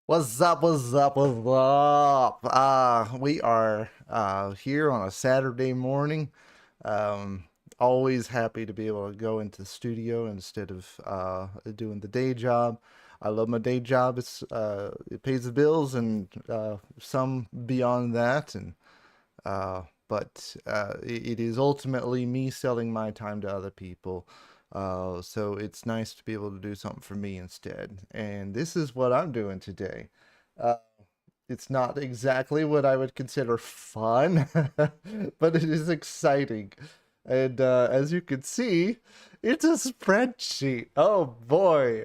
What's up? What's up? What's up? We are here on a Saturday morning. Um, Always happy to be able to go into the studio instead of doing the day job. I love my day job. It pays the bills and some beyond that, and it is ultimately me selling my time to other people. So it's nice to be able to do something for me instead. And this is what I'm doing today. Uh, it's not exactly what I would consider fun, but it is exciting. And as you can see, it's a spreadsheet. Oh boy.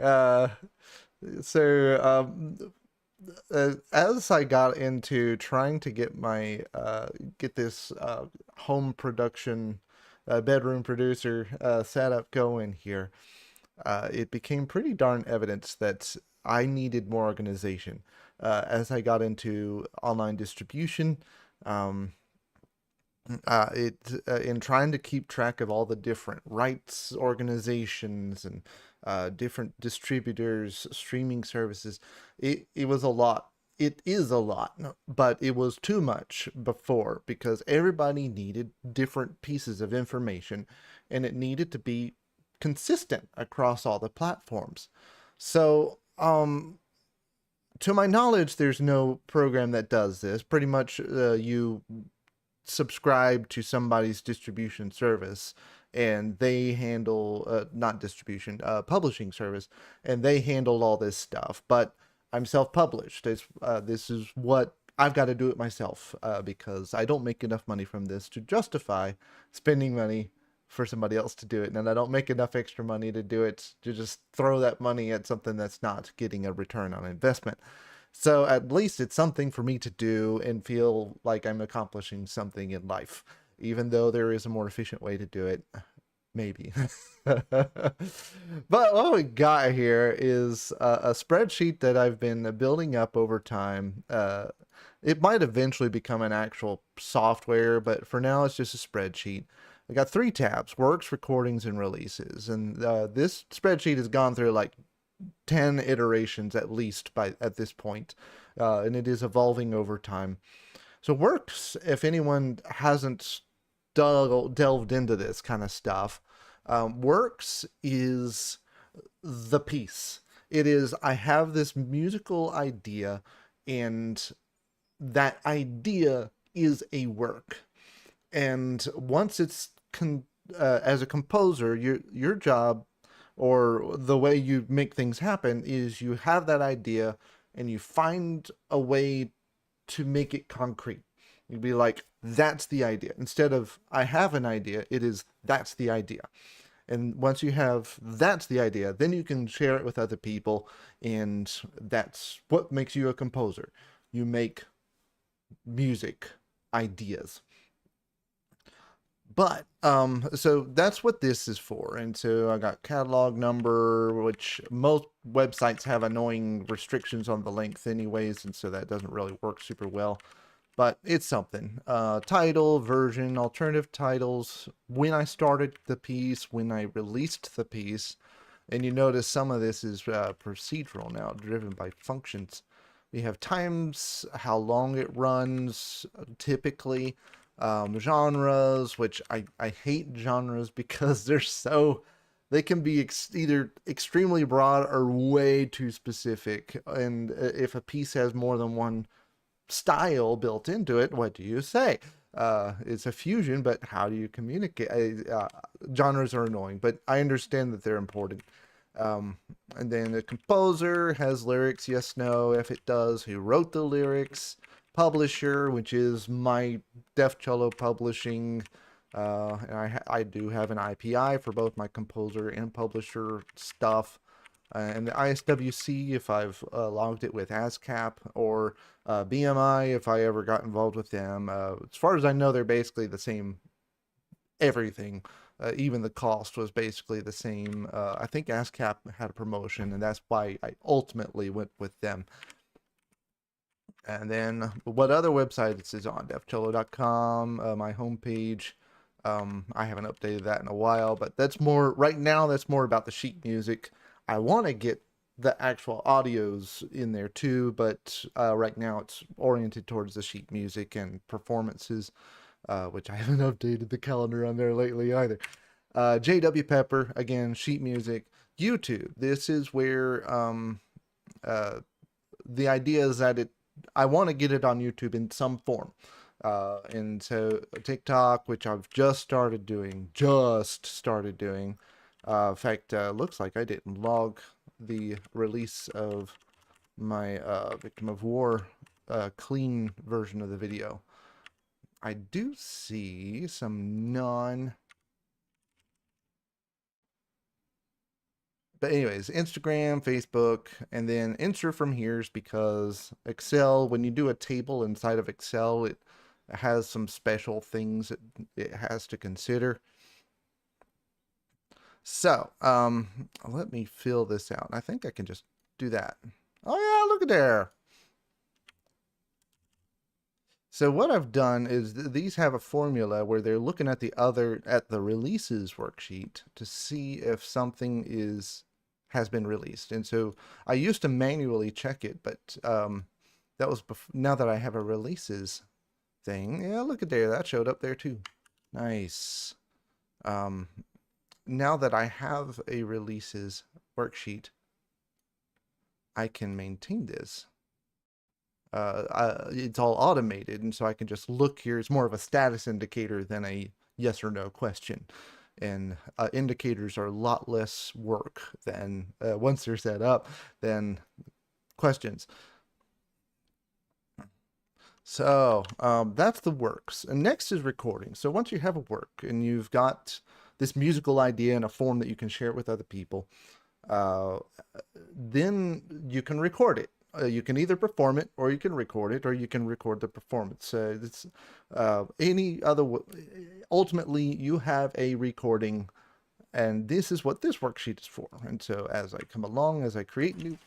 As I got into trying to get my get this home production bedroom producer setup going here, it became pretty darn evident that I needed more organization. As I got into online distribution, um, it in trying to keep track of all the different rights organizations and different distributors, streaming services, it was a lot. It is a lot, but it was too much before because everybody needed different pieces of information and it needed to be consistent across all the platforms. So, to my knowledge, there's no program that does this. Pretty much, you subscribe to somebody's distribution service and they handle not distribution publishing service, and they handle all this stuff, but I'm self-published. This is what I've got to do it myself because I don't make enough money from this to justify spending money for somebody else to do it, and I don't make enough extra money to do it to just throw that money at something that's not getting a return on investment. So at least it's something for me to do and feel like I'm accomplishing something in life, even though there is a more efficient way to do it. Maybe. But what we got here is a spreadsheet that I've been building up over time. It might eventually become an actual software, but for now it's just a spreadsheet. I got three tabs: works, recordings, and releases. And this spreadsheet has gone through like 10 iterations at least by at this point, and it is evolving over time. So works, if anyone hasn't delved into this kind of stuff, works is the piece. It is, I have this musical idea, and that idea is a work. And once it's as a composer, your job or the way you make things happen is you have that idea and you find a way to make it concrete. You'd be like, that's the idea. Instead of, I have an idea, it is, that's the idea. And once you have, that's the idea, then you can share it with other people. And that's what makes you a composer. You make music ideas. But so that's what this is for. And so I got catalog number, which most websites have annoying restrictions on the length anyways, and so that doesn't really work super well. But it's something. Title, version, alternative titles, when I started the piece, when I released the piece. And you notice some of this is procedural now, driven by functions. We have times, how long it runs, typically, genres, which I hate genres because they can be either extremely broad or way too specific. And if a piece has more than one style built into it, what do you say? It's a fusion, but how do you communicate? Genres are annoying, but I understand that they're important. And then the composer has lyrics, yes, no, if it does, who wrote the lyrics, publisher, which is my DefCello publishing. And I do have an IPI for both my composer and publisher stuff. And the ISWC if I've logged it with ASCAP, or BMI if I ever got involved with them. As far as I know, they're basically the same everything. Even the cost was basically the same. I think ASCAP had a promotion, and that's why I ultimately went with them. And then what other websites is on? DefCello.com, my homepage. I haven't updated that in a while, but that's more, right now, that's more about the sheet music. I want to get the actual audio's in there too, but right now it's oriented towards the sheet music and performances, which I haven't updated the calendar on there lately either. JW Pepper, again, sheet music. YouTube, this is where uh, the idea is that I want to get it on YouTube in some form. And so TikTok, which I've just started doing. In fact, looks like I didn't log the release of my Victim of War clean version of the video. I do see some but anyways, Instagram, Facebook, and then insert from here's because Excel, when you do a table inside of Excel, it has some special things it has to consider. So, let me fill this out. I think I can just do that. Oh yeah, look at there. So what I've done is these have a formula where they're looking at the releases worksheet to see if something has been released. And so I used to manually check it, but that was now that I have a releases thing. Yeah, look at there. That showed up there too. Nice. Now that I have a releases worksheet, I can maintain this. It's all automated, and so I can just look here. It's more of a status indicator than a yes or no question. And indicators are a lot less work than once they're set up than questions. So that's the works. And next is recording. So once you have a work and you've got this musical idea in a form that you can share it with other people, uh, then you can record it. You can either perform it, or you can record it, or you can record the performance. It's any other. Ultimately, you have a recording, and this is what this worksheet is for. And so, as I come along, as I create new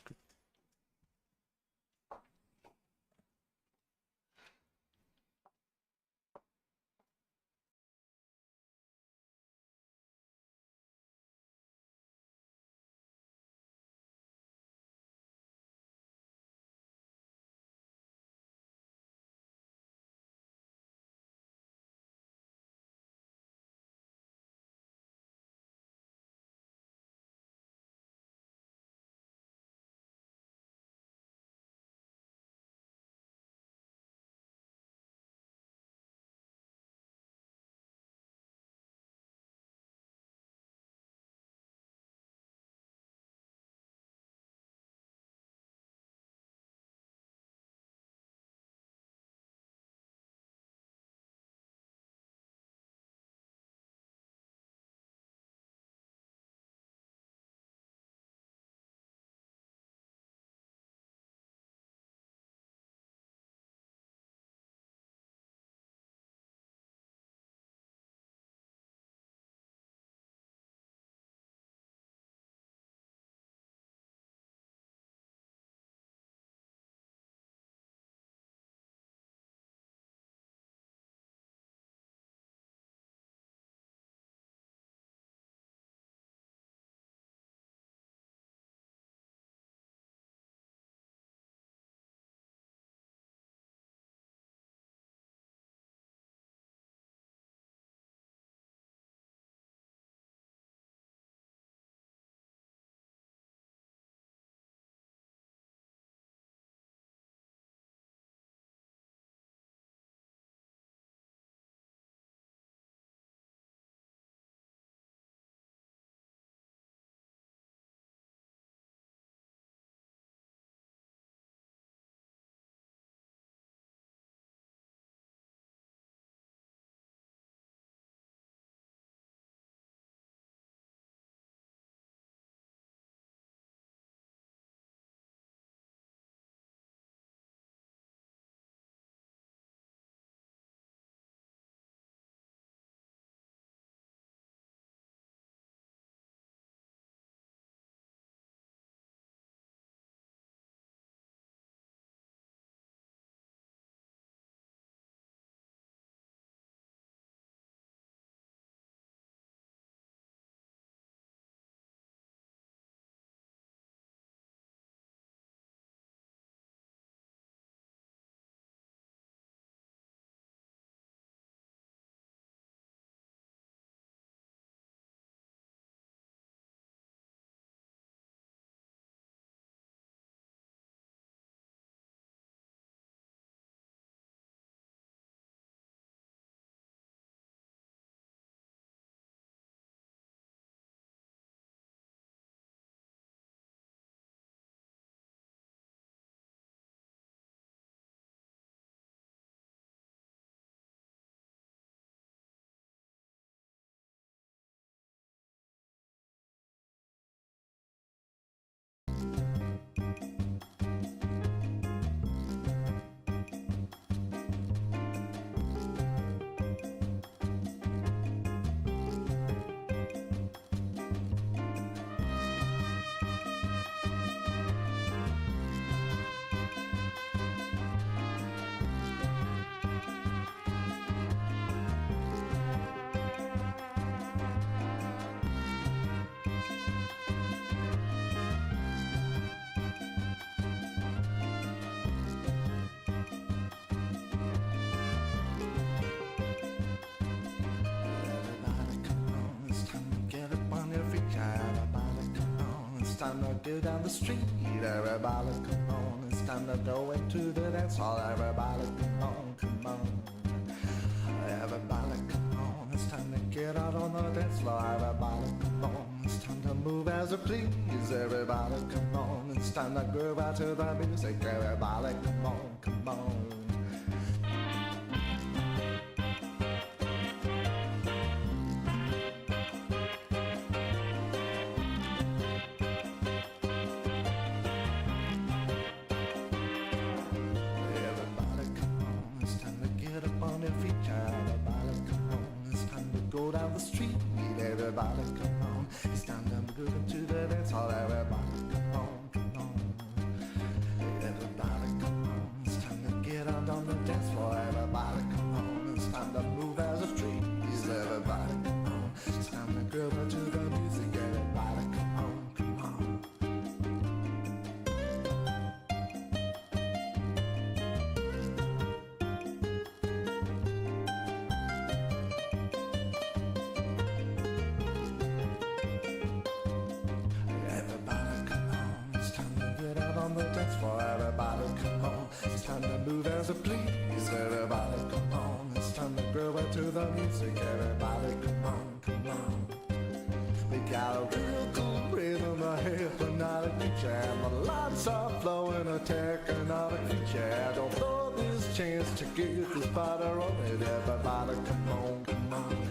time to go down the street. Everybody come on, it's time to go into the dance hall. Everybody come on, come on. Everybody come on, it's time to get out on the dance floor. Everybody come on, it's time to move as you please. Everybody come on, it's time to groove out to the music. Everybody come on, come on. Go down the street, everybody come on. It's time to go to the dance hall. Everybody come on, come on. Everybody come on. It's time to get out on the dance floor. Everybody come on. It's time to move as a trees. Everybody come on. It's time to groove to the music. Everybody come on, come on. On the dance floor, everybody come on. It's time to move as a please. Everybody come on. It's time to groove into the music. Everybody come on, come on. We got a real cool rhythm, a hypnotic feature, and the lights are flowing, a technotic feature. Don't blow this chance to get this party rolling. Everybody come on, come on.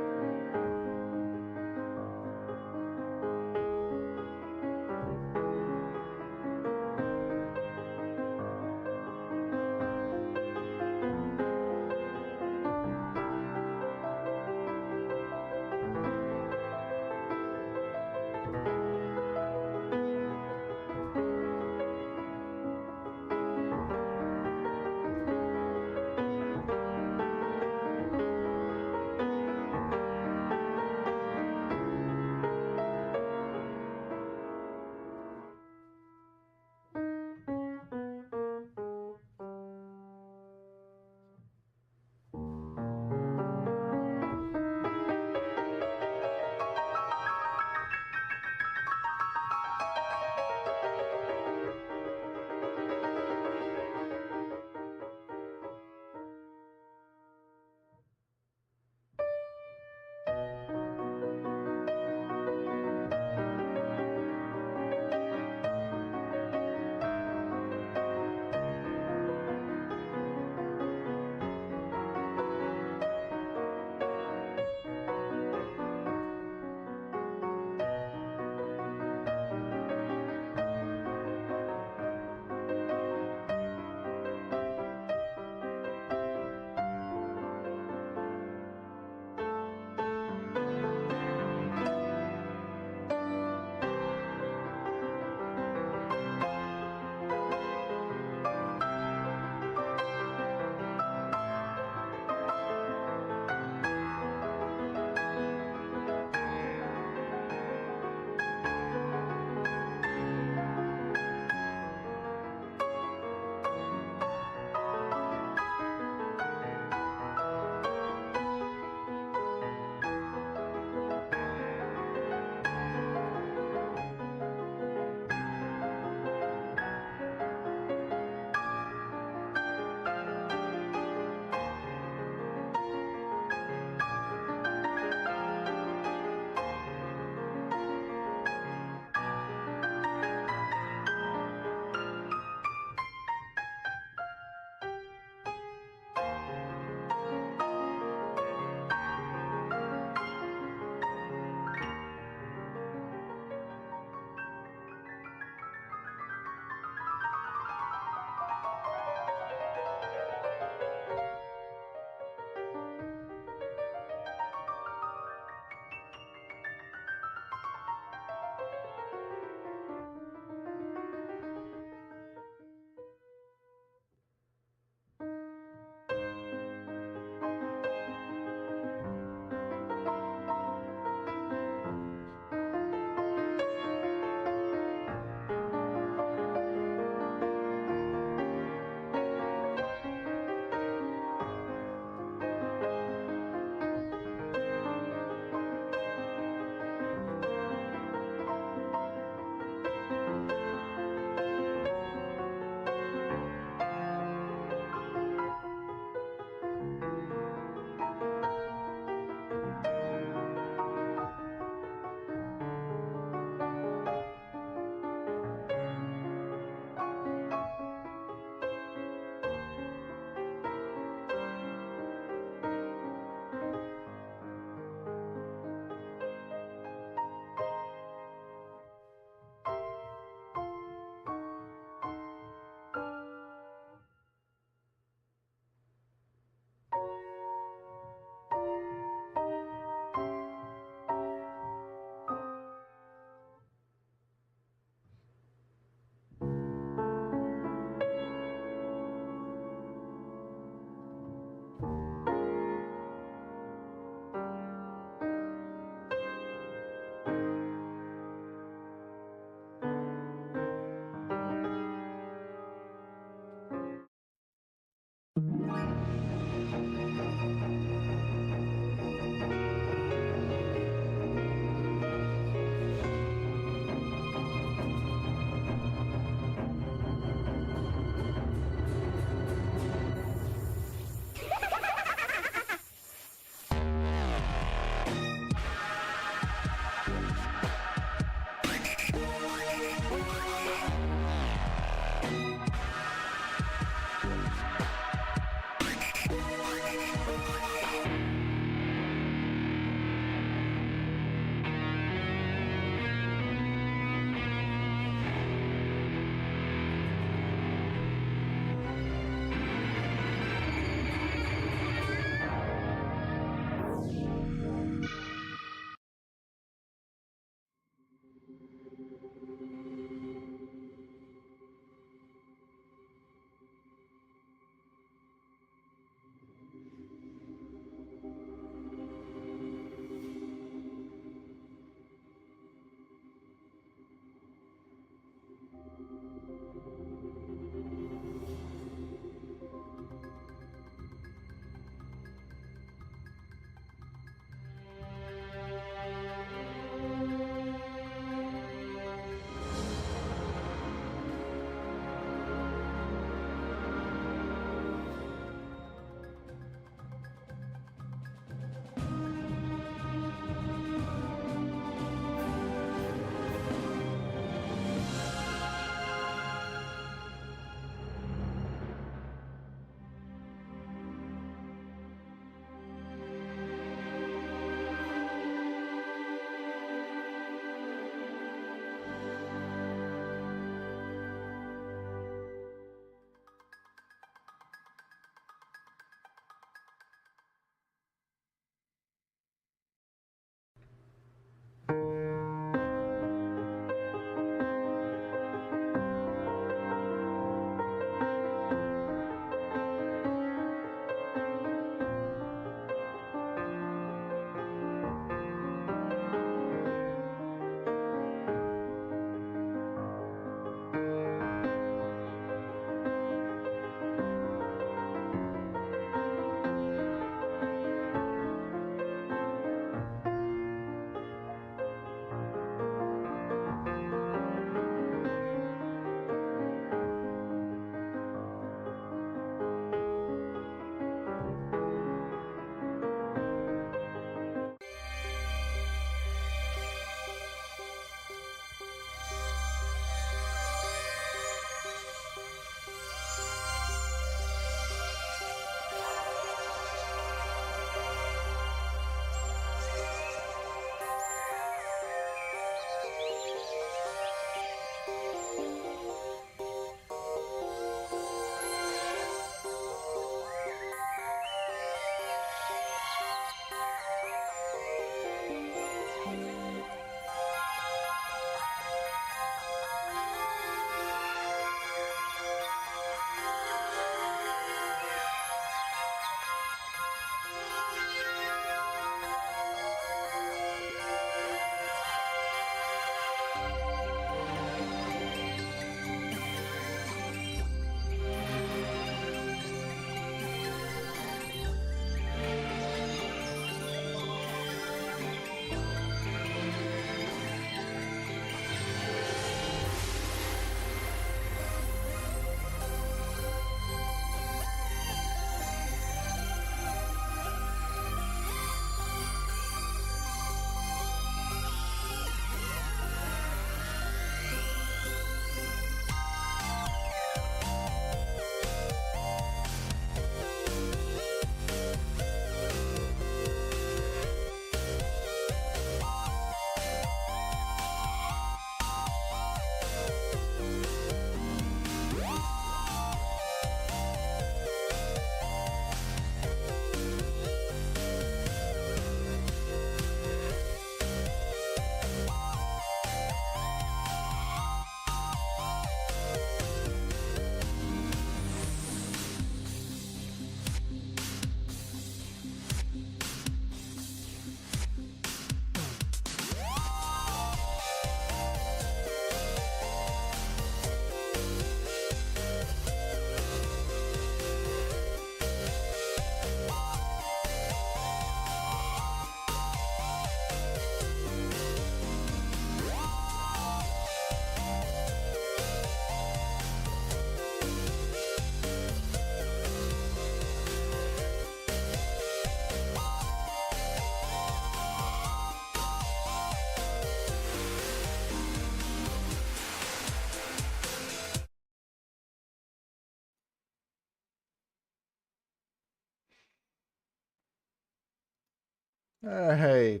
Hey,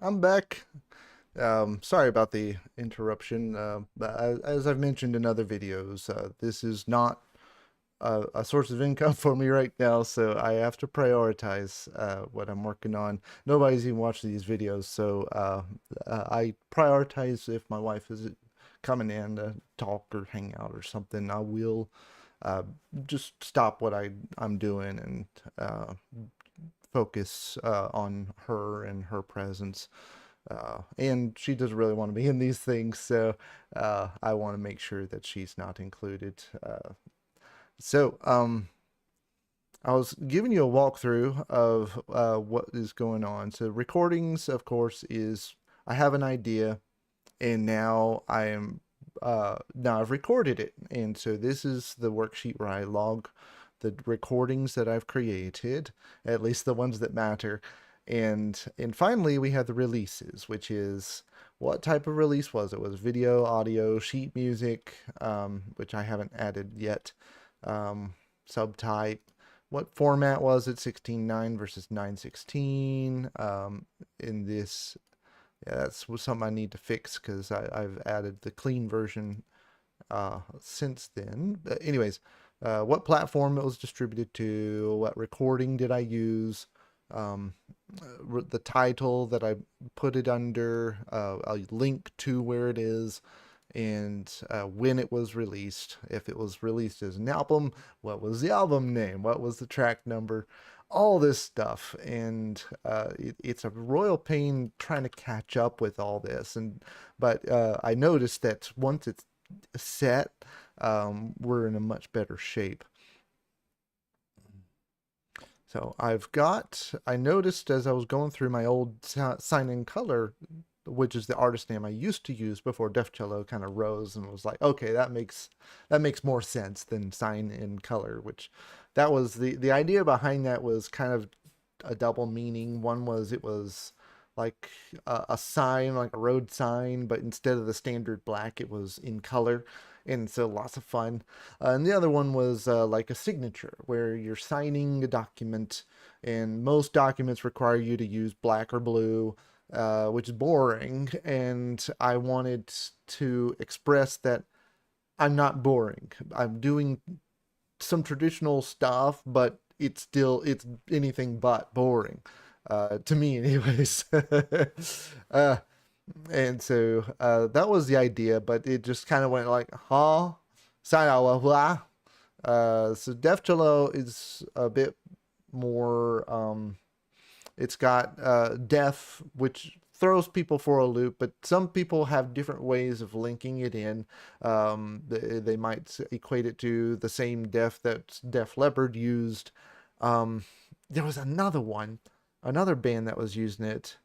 I'm back. Sorry about the interruption. But as I've mentioned in other videos, this is not a source of income for me right now, so I have to prioritize what I'm working on. Nobody's even watching these videos, so I prioritize if my wife is coming in to talk or hang out or something. I will uh, just stop what I'm doing and focus on her and her presence. And she doesn't really want to be in these things, so I want to make sure that she's not included. So I was giving you a walkthrough of what is going on. So recordings, of course, is I have an idea, and now now I've recorded it, and so this is the worksheet where I log the recordings that I've created, at least the ones that matter. And finally we have the releases, which is what type of release was it? Was video, audio, sheet music, which I haven't added yet, subtype. What format was it? 16:9 versus 9:16. In this, yeah, that's something I need to fix because I've added the clean version since then. But anyways, what platform it was distributed to, what recording did I use, um, the title that I put it under, a link to where it is, and when it was released. If it was released as an album, what was the album name? What was the track number? All this stuff. And it's a royal pain trying to catch up with all this. But I noticed that once it's set, we're in a much better shape. So I noticed as I was going through my old Sign in Color, which is the artist name I used to use before DefCello kind of rose, and was like, okay, that makes more sense than Sign in Color, which that was the idea behind that was kind of a double meaning. One was it was like a sign, like a road sign, but instead of the standard black, it was in color. And so lots of fun. And the other one was like a signature, where you're signing a document, and most documents require you to use black or blue, which is boring. And I wanted to express that I'm not boring. I'm doing some traditional stuff, but it's anything but boring, to me, anyways. uh, and so that was the idea, but it just kind of went like, huh? So DefCello is a bit more. It's got def, which throws people for a loop, but some people have different ways of linking it in. They might equate it to the same def that Def Leppard used. There was another band that was using it.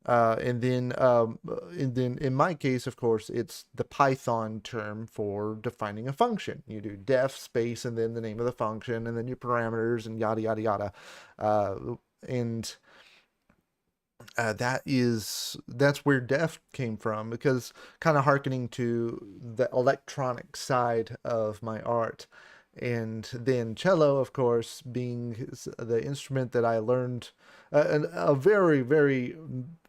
And then in my case, of course, it's the Python term for defining a function. You do def space and then the name of the function and then your parameters and yada yada yada. And that's where def came from, because kind of hearkening to the electronic side of my art. And then cello, of course, being the instrument that I learned, a very, very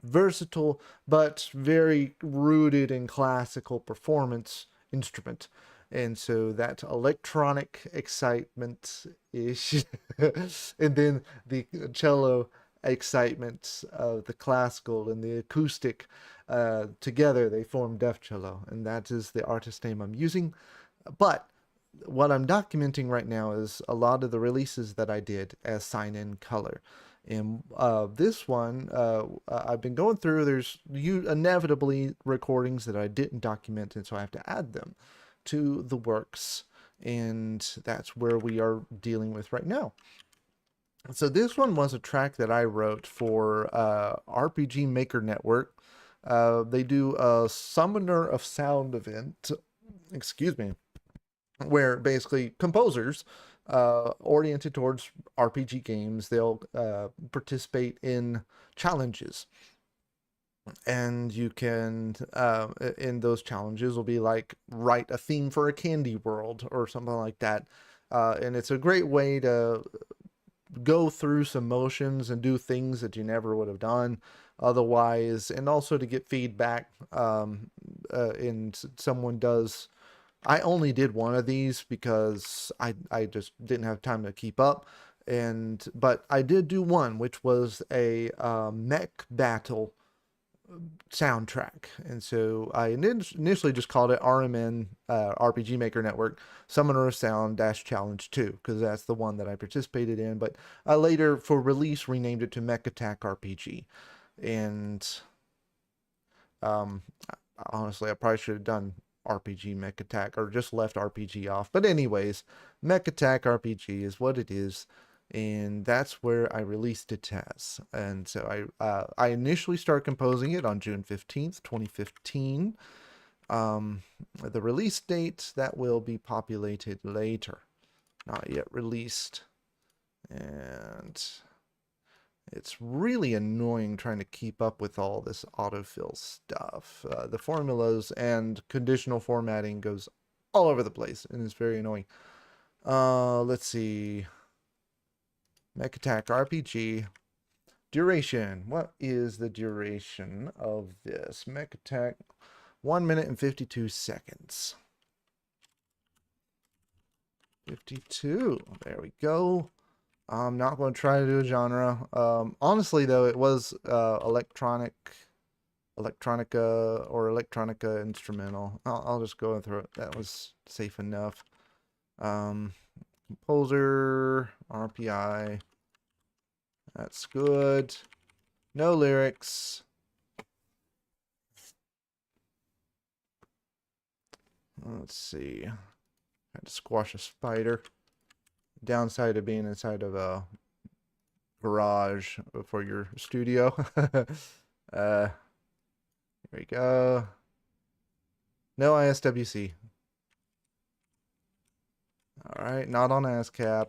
versatile but very rooted in classical performance instrument. And so that electronic excitement ish, and then the cello excitement of the classical and the acoustic, together they form DefCello, and that is the artist name I'm using. But what I'm documenting right now is a lot of the releases that I did as Sign in Color. And this one, I've been going through, there's inevitably recordings that I didn't document, and so I have to add them to the works. And that's where we are dealing with right now. So this one was a track that I wrote for RPG Maker Network. They do a Summoner of Sound event, excuse me, where basically composers oriented towards RPG games, they'll participate in challenges. And you can, in those challenges, will be like, write a theme for a candy world or something like that. And it's a great way to go through some motions and do things that you never would have done otherwise, and also to get feedback. And someone does. I only did one of these because I just didn't have time to keep up, but I did do one, which was a mech battle soundtrack. And so I initially just called it RMN, RPG Maker Network Summoner of Sound Dash Challenge 2, because that's the one that I participated in. But I later, for release, renamed it to Mech Attack RPG. And um, honestly, I probably should have done RPG Mech Attack or just left RPG off. But anyways, Mech Attack RPG is what it is, and that's where I released it as. And so I initially started composing it on June 15th, 2015. The release date that will be populated later, not yet released. And it's really annoying trying to keep up with all this autofill stuff. The formulas and conditional formatting goes all over the place, and it's very annoying. Let's see. Mech Attack RPG. Duration. What is the duration of this? Mech Attack, 1 minute and 52 seconds. 52. There we go. I'm not going to try to do a genre. Honestly, though, it was electronica or electronica instrumental. I'll just go through it. That was safe enough. Composer, RPI. That's good. No lyrics. Let's see. Had to squash a spider. Downside of being inside of a garage for your studio. Here we go. No ISWC. All right, not on ASCAP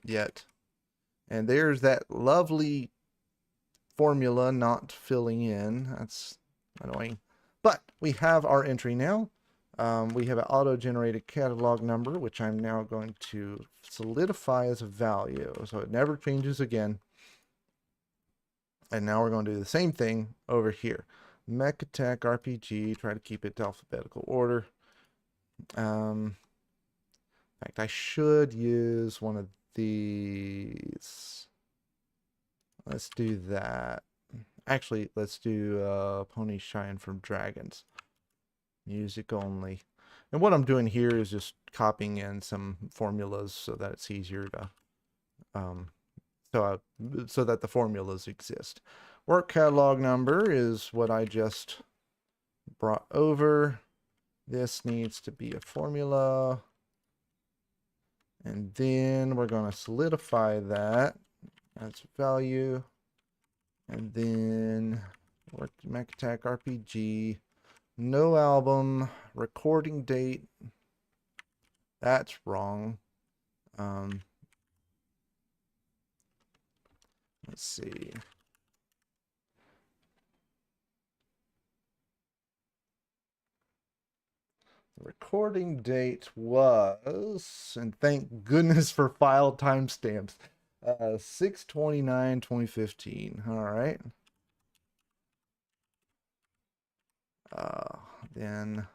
yet. And there's that lovely formula not filling in. That's annoying. But we have our entry now. We have an auto-generated catalog number, which I'm now going to solidify as a value, so it never changes again. And now we're going to do the same thing over here. Mech Attack RPG, try to keep it to alphabetical order. In fact, I should use one of these. Let's do that. Actually, let's do Pony Shine from Dragons. Music only. And what I'm doing here is just copying in some formulas so that it's easier to so that the formulas exist. Work catalog number is what I just brought over. This needs to be a formula. And then we're going to solidify that as value. And then work Mech Attack RPG. No album. Recording date. That's wrong. Let's see. The recording date was, and thank goodness for file timestamps, 6/29/2015. All right. Then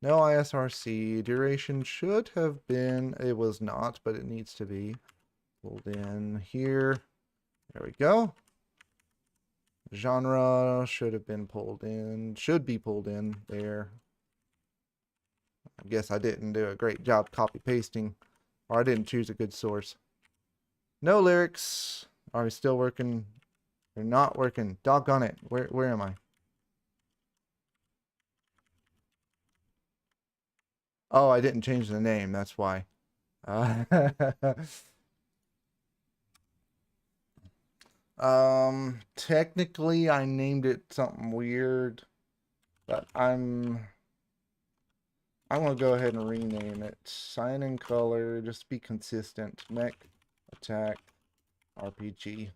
no ISRC. Duration should have been, it was not, but it needs to be pulled in here. There we go. Genre should have been pulled in, should be pulled in there. I guess I didn't do a great job copy pasting, or I didn't choose a good source. No lyrics. Are we still working? They're not working. Doggone it. Where am I? Oh, I didn't change the name. That's why. Technically I named it something weird, but I'm gonna go ahead and rename it. Sign in color, just be consistent. Mech Attack RPG.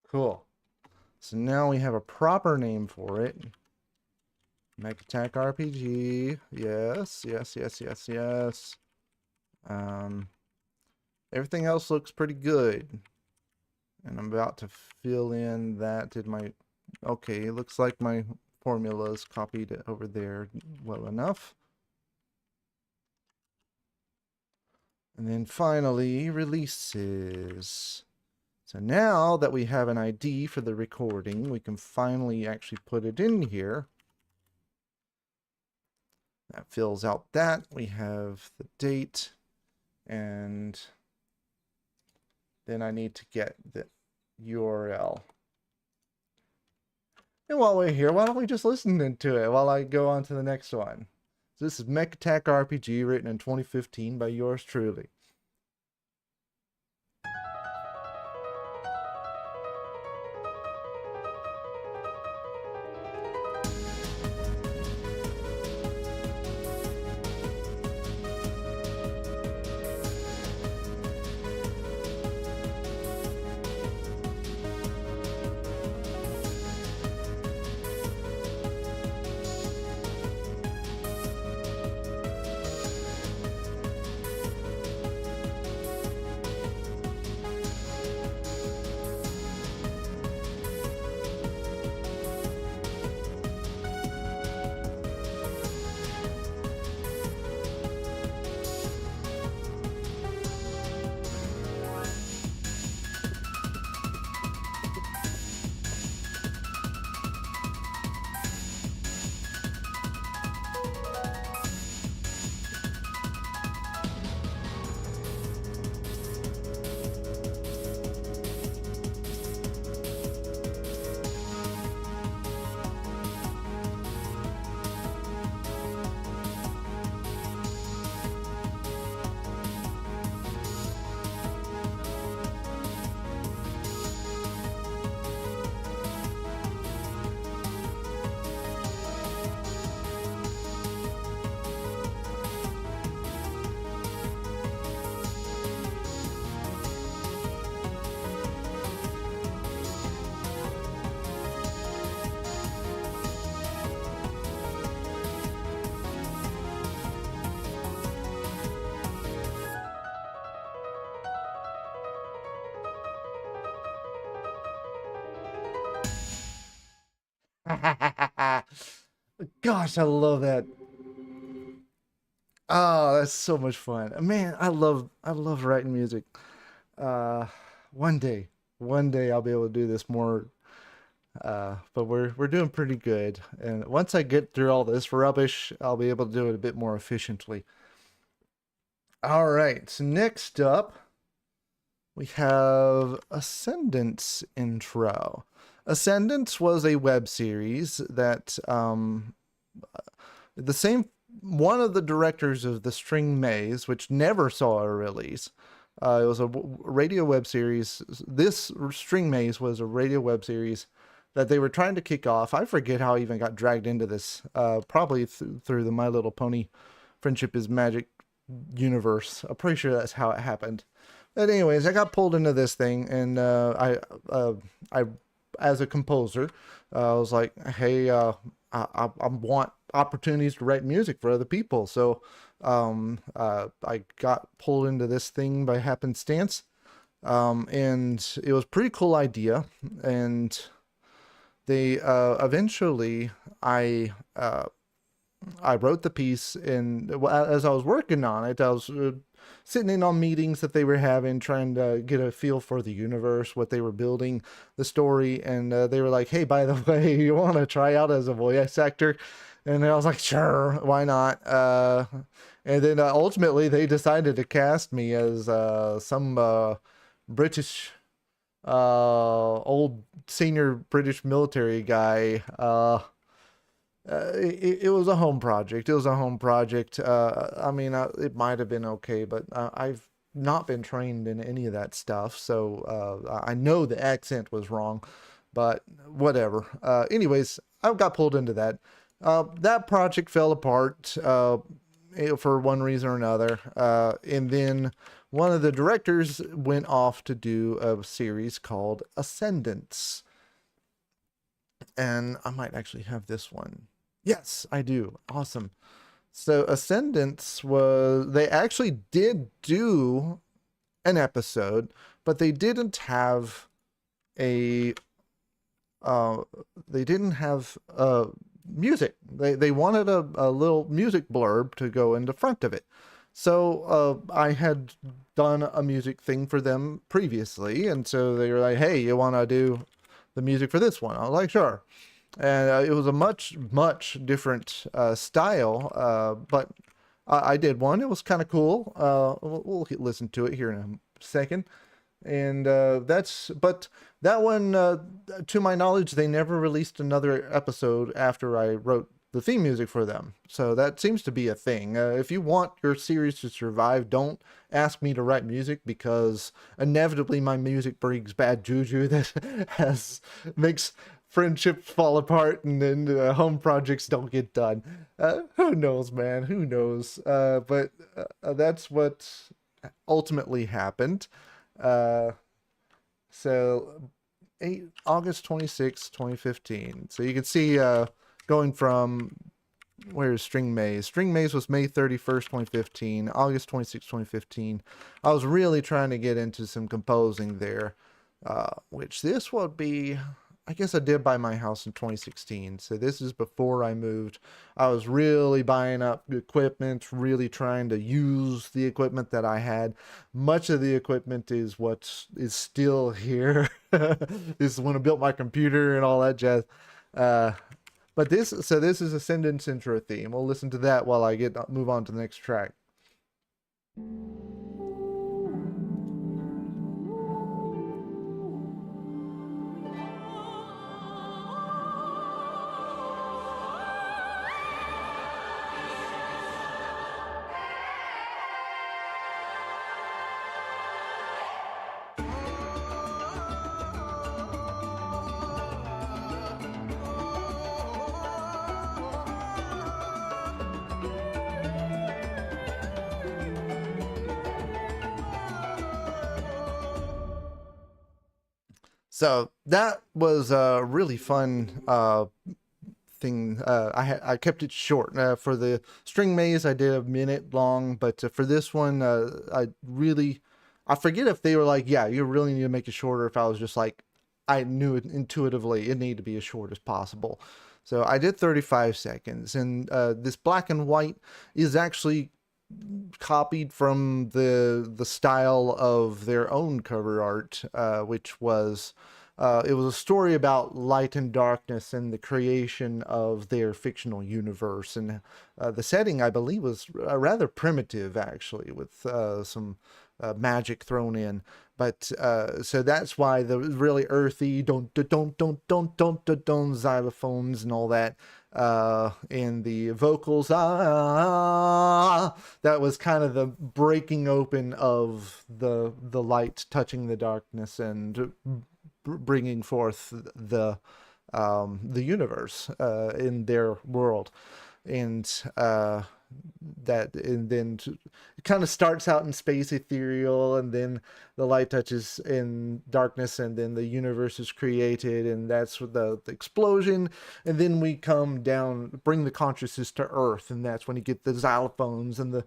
Cool. So now we have a proper name for it. Mech Attack RPG. Yes, yes, yes, yes, yes. Everything else looks pretty good. And I'm about to fill in that. Did my... Okay, it looks like my formula is copied over there well enough. And then finally, releases. So now that we have an ID for the recording, we can finally actually put it in here. That fills out that. We have the date, and then I need to get the URL. And while we're here, why don't we just listen to it while I go on to the next one? So this is Mech Attack RPG, written in 2015 by yours truly. Gosh, I love that. Oh, that's so much fun. Man, I love writing music. Uh one day, one day I'll be able to do this more, but we're doing pretty good. And once I get through all this rubbish, I'll be able to do it a bit more efficiently. All right, so next up we have Ascendance intro. Ascendance was a web series that the same one of the directors of The String Maze, which never saw a release. It was a radio web series. This String Maze was a radio web series that they were trying to kick off. I forget how I even got dragged into this. Probably through the My Little Pony Friendship is Magic universe. I'm pretty sure that's how it happened. But anyways, I got pulled into this thing, and I as a composer, I was like, hey, I want opportunities to write music for other people. So I got pulled into this thing by happenstance, and it was a pretty cool idea. And they eventually I wrote the piece, and as I was working on it, I was sitting in on meetings that they were having, trying to get a feel for the universe, what they were building, the story, and they were like, hey, by the way, you want to try out as a voice actor? And I was like, sure, why not? And then ultimately they decided to cast me as some British, old senior British military guy. It was a home project. It was a home project. I mean, it might have been okay, but I've not been trained in any of that stuff, so I know the accent was wrong, but whatever. Anyways, I got pulled into that. That project fell apart for one reason or another, and then one of the directors went off to do a series called Ascendance. And I might actually have this one. Yes, I do. Awesome. So Ascendance was, they actually did do an episode, but they didn't have a uh they didn't have music. They wanted a little music blurb to go in the front of it. So I had done a music thing for them previously, and so they were like, "Hey, you want to do the music for this one?" I was like, "Sure." And it was a much different style, but I did one. It was kind of cool. We'll listen to it here in a second. And but that one, to my knowledge, they never released another episode after I wrote the theme music for them. So that seems to be a thing. If you want your series to survive, don't ask me to write music, because inevitably my music brings bad juju that makes friendships fall apart, and then home projects don't get done. Who knows, man? Who knows? But that's what ultimately happened. Uh, so August 26th, 2015. So you can see going from, where's String Maze? String Maze was May 31st, 2015. August 26th, 2015. I was really trying to get into some composing there, which this would be, I guess I did buy my house in 2016. So this is before I moved. I was really buying up equipment, really trying to use the equipment that I had. Much of the equipment is what is still here. This is when I built my computer and all that jazz. But this is Ascendance intro theme. We'll listen to that while I move on to the next track. So that was a really fun thing. I kept it short. For the String Maze, I did a minute long, but for this one, I forget if they were like, yeah, you really need to make it shorter. If I was just like, I knew it intuitively, it needed to be as short as possible. So I did 35 seconds, and this black and white is actually copied from the style of their own cover art, which was it was a story about light and darkness and the creation of their fictional universe. And the setting, I believe, was rather primitive, actually, with some magic thrown in. But so that's why the really earthy don't xylophones and all that, and the vocals, that was kind of the breaking open of the light touching the darkness and bringing forth the universe in their world. And then it kind of starts out in space ethereal, and then the light touches in darkness, and then the universe is created, and that's the explosion. And then we come down, bring the consciousness to Earth, and that's when you get the xylophones and the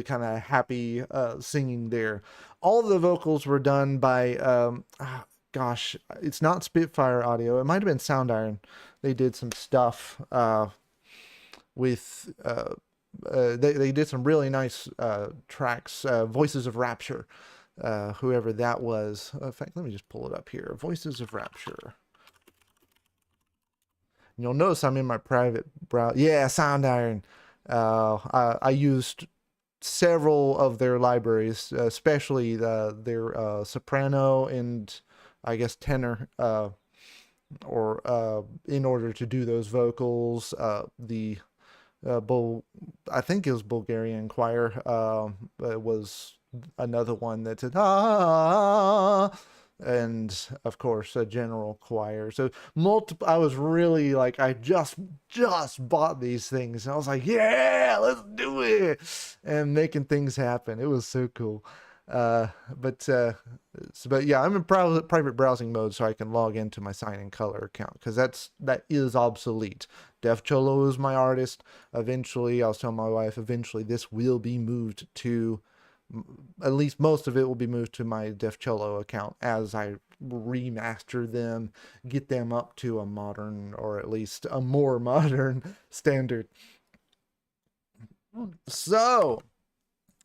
kind of happy singing there. All the vocals were done by gosh, it's not Spitfire Audio. It might have been Sound Iron. They did some stuff with they did some really nice tracks. Voices of Rapture, whoever that was. In fact, let me just pull it up here. Voices of Rapture. And you'll notice I'm in my private browser. Yeah, Sound Iron. I used several of their libraries, especially their soprano and I guess tenor, or in order to do those vocals. I think it was Bulgarian choir. It was another one that said and of course a general choir. So multiple. I was really like, I just bought these things, and I was like, yeah, let's do it, and making things happen. It was so cool. But yeah, I'm in private browsing mode, so I can log into my sign in color account, because that is obsolete. DefCello is my artist. Eventually, I was telling my wife, eventually this will be moved to, at least most of it will be moved to my DefCello account as I remaster them, get them up to a modern, or at least a more modern standard. So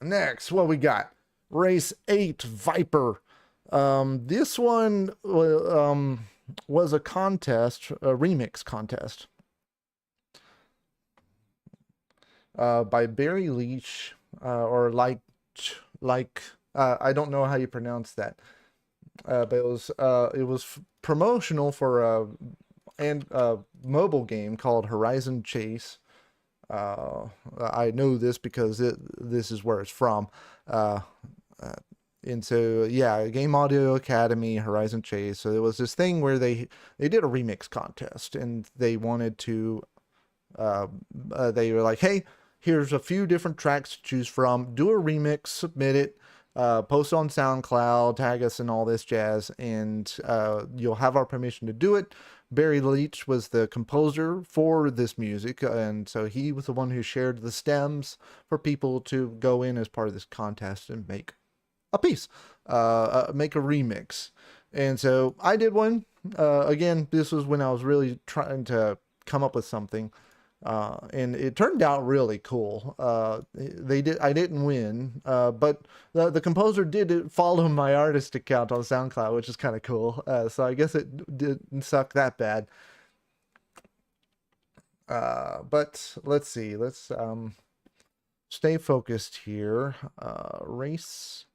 next, what we got? Race 8 Viper. This one was a contest, a remix contest, by Barry Leach, or I don't know how you pronounce that, but it was promotional for a mobile game called Horizon Chase. I know this because this is where it's from. Uh, and so yeah, Game Audio Academy, Horizon Chase. So there was this thing where they did a remix contest, and they wanted to. They were like, hey, here's a few different tracks to choose from. Do a remix, submit it, post on SoundCloud, tag us, and all this jazz, and you'll have our permission to do it. Barry Leach was the composer for this music, and so he was the one who shared the stems for people to go in as part of this contest and make a piece, make a remix. And so I did one. Again, this was when I was really trying to come up with something. And it turned out really cool. I didn't win, but the composer did follow my artist account on SoundCloud, which is kind of cool. So I guess it didn't suck that bad. But let's see. Let's stay focused here. Race.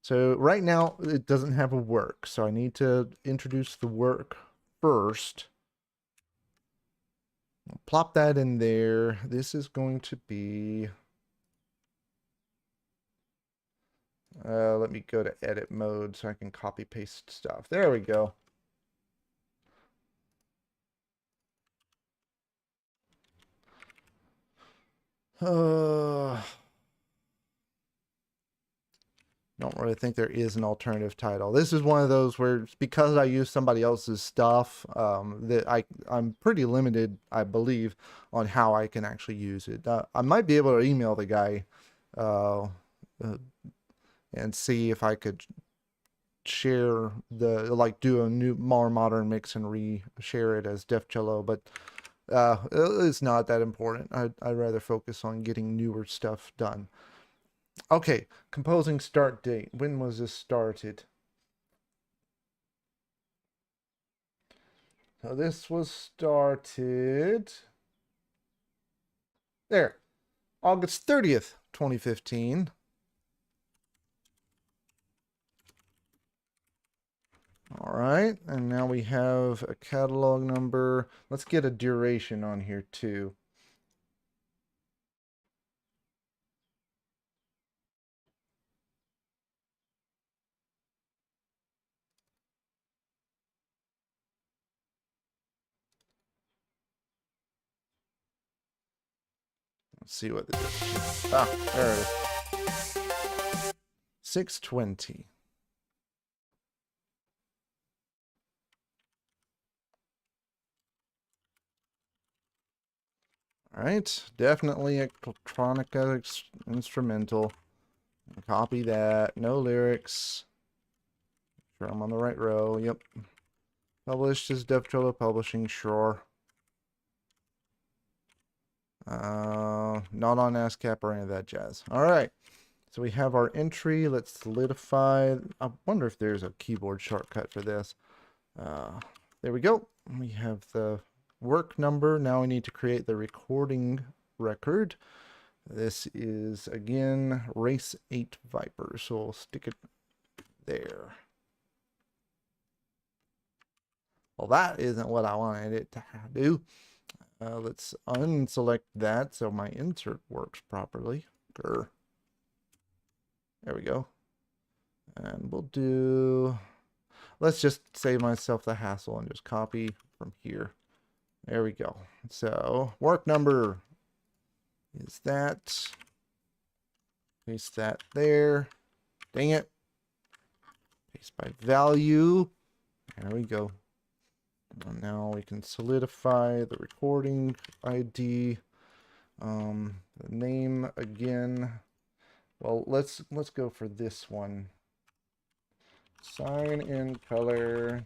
So right now it doesn't have a work, so I need to introduce the work first. I'll plop that in there. This is going to be, let me go to edit mode so I can copy paste stuff. There we go. Don't really think there is an alternative title. This is one of those where, because I use somebody else's stuff, that I'm pretty limited, I believe, on how I can actually use it. I might be able to email the guy and see if I could share do a new, more modern mix and re-share it as DefCello, but it's not that important. I'd rather focus on getting newer stuff done. Okay, composing start date. When was this started? So this was started there, August 30th, 2015. All right, and now we have a catalog number. Let's get a duration on here too. Let's see what this is. Ah, there it is. 620. All right, definitely electronica instrumental. Copy that. No lyrics. Sure, I'm on the right row. Yep. Published as DefCello Publishing. Sure. Not on ASCAP or any of that jazz. All right. So we have our entry. Let's solidify. I wonder if there's a keyboard shortcut for this. There we go. We have the work number. Now we need to create the recording record. This is, again, Race 8 Viper. So we'll stick it there. Well, that isn't what I wanted it to do. Let's unselect that so my insert works properly. Grr. There we go. And we'll do, let's just save myself the hassle and just copy from here. There we go. So work number is that. Paste that there. Dang it. Paste by value. There we go. And now we can solidify the recording ID. The name again. Well, let's go for this one. Sign in color.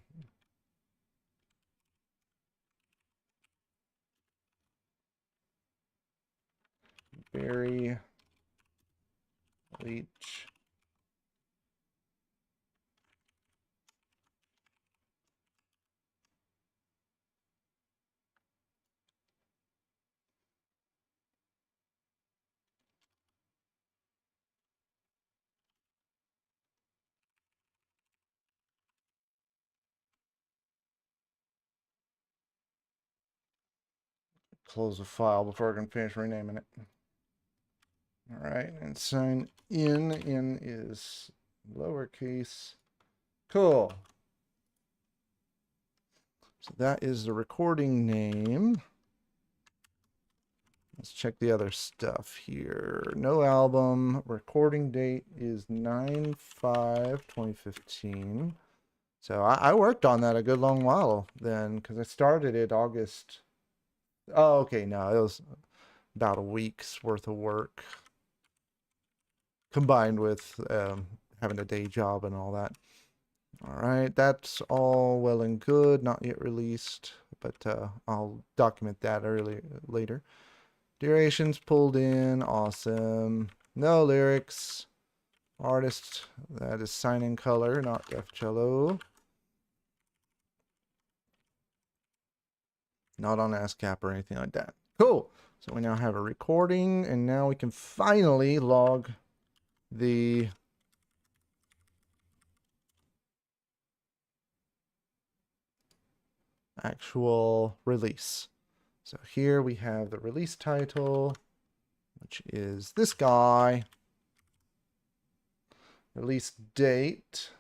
Berry Leach. Close the file before I can finish renaming it. All right, and sign in. In is lowercase. Cool. So that is the recording name. Let's check the other stuff here. No album. Recording date is 9/5/2015. So I worked on that a good long while then, because I started it August. Oh, okay. No, it was about a week's worth of work combined with having a day job and all that. All right, that's all well and good. Not yet released, but I'll document that later. Durations pulled in. Awesome. No lyrics. Artist, that is Sign in Color, not DefCello. Not on ASCAP or anything like that. Cool. So we now have a recording, and now we can finally log the actual release. So here we have the release title, which is this guy. Release date,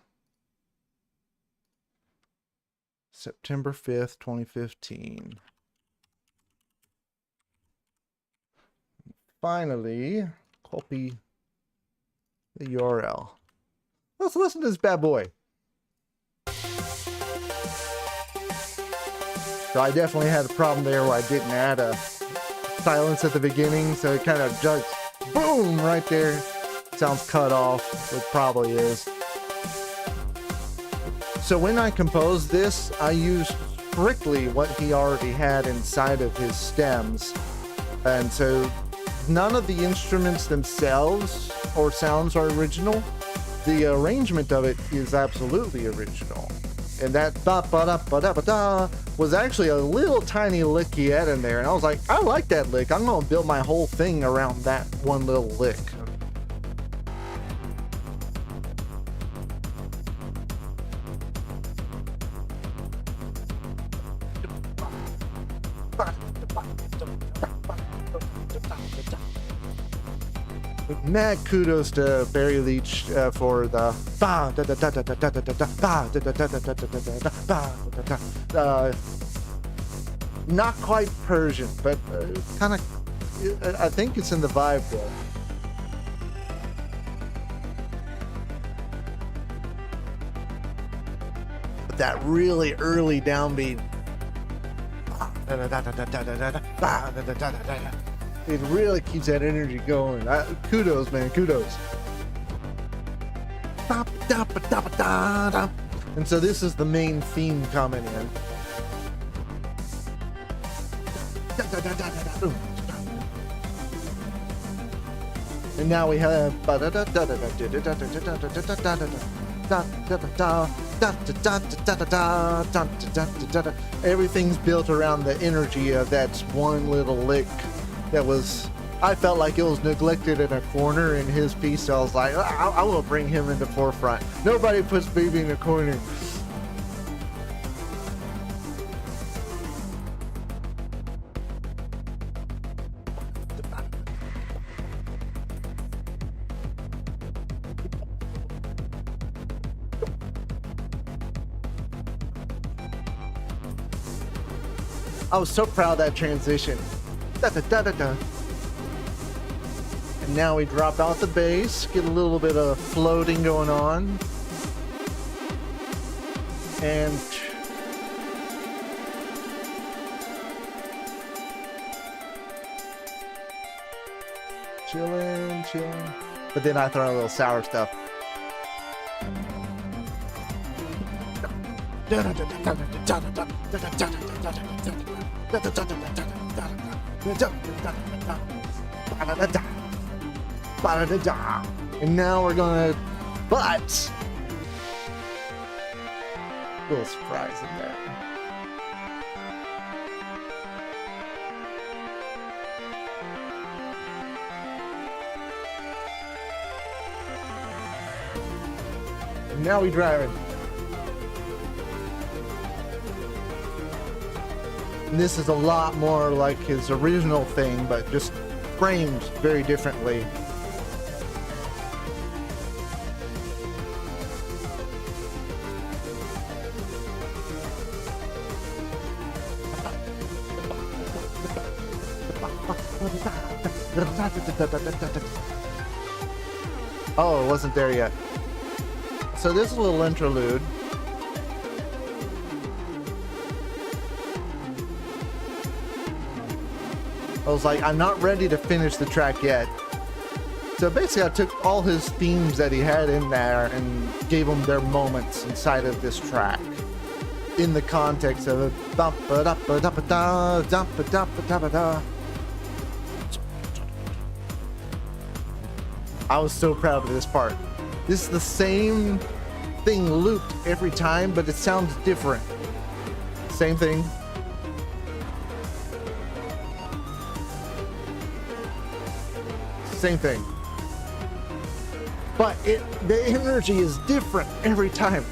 September 5th, 2015. Finally, copy the URL. Let's listen to this bad boy. So I definitely had a problem there where I didn't add a silence at the beginning, so it kind of just boom right there. Sounds cut off, it probably is. So when I composed this, I used strictly what he already had inside of his stems. And so none of the instruments themselves or sounds are original. The arrangement of it is absolutely original. And that ba-ba-da-ba-da-ba-da was actually a little tiny lick he had in there. And I was like, I like that lick. I'm going to build my whole thing around that one little lick. Mad kudos to Barry Leach for the not quite Persian, but kind of, I think it's in the vibe there. But that really early downbeat. It really keeps that energy going. Kudos, man, kudos. And so this is the main theme coming in. And now we have everything's built around the energy of that one little lick that was, I felt like it was neglected in a corner in his piece, so I was like, I will bring him in the forefront. Nobody puts baby in the corner. I was so proud of that transition. Da, da, da, da, da. And now we drop out the bass, get a little bit of floating going on. And chilling. But then I throw a little sour stuff. And now we're gonna but a little surprise in there. And now we driving. And this is a lot more like his original thing, but just framed very differently. Oh, it wasn't there yet. So this is a little interlude. I was like, I'm not ready to finish the track yet. So basically I took all his themes that he had in there and gave them their moments inside of this track. In the context of it. I was so proud of this part. This is the same thing looped every time, but it sounds different. Same thing. Same thing. But the energy is different every time.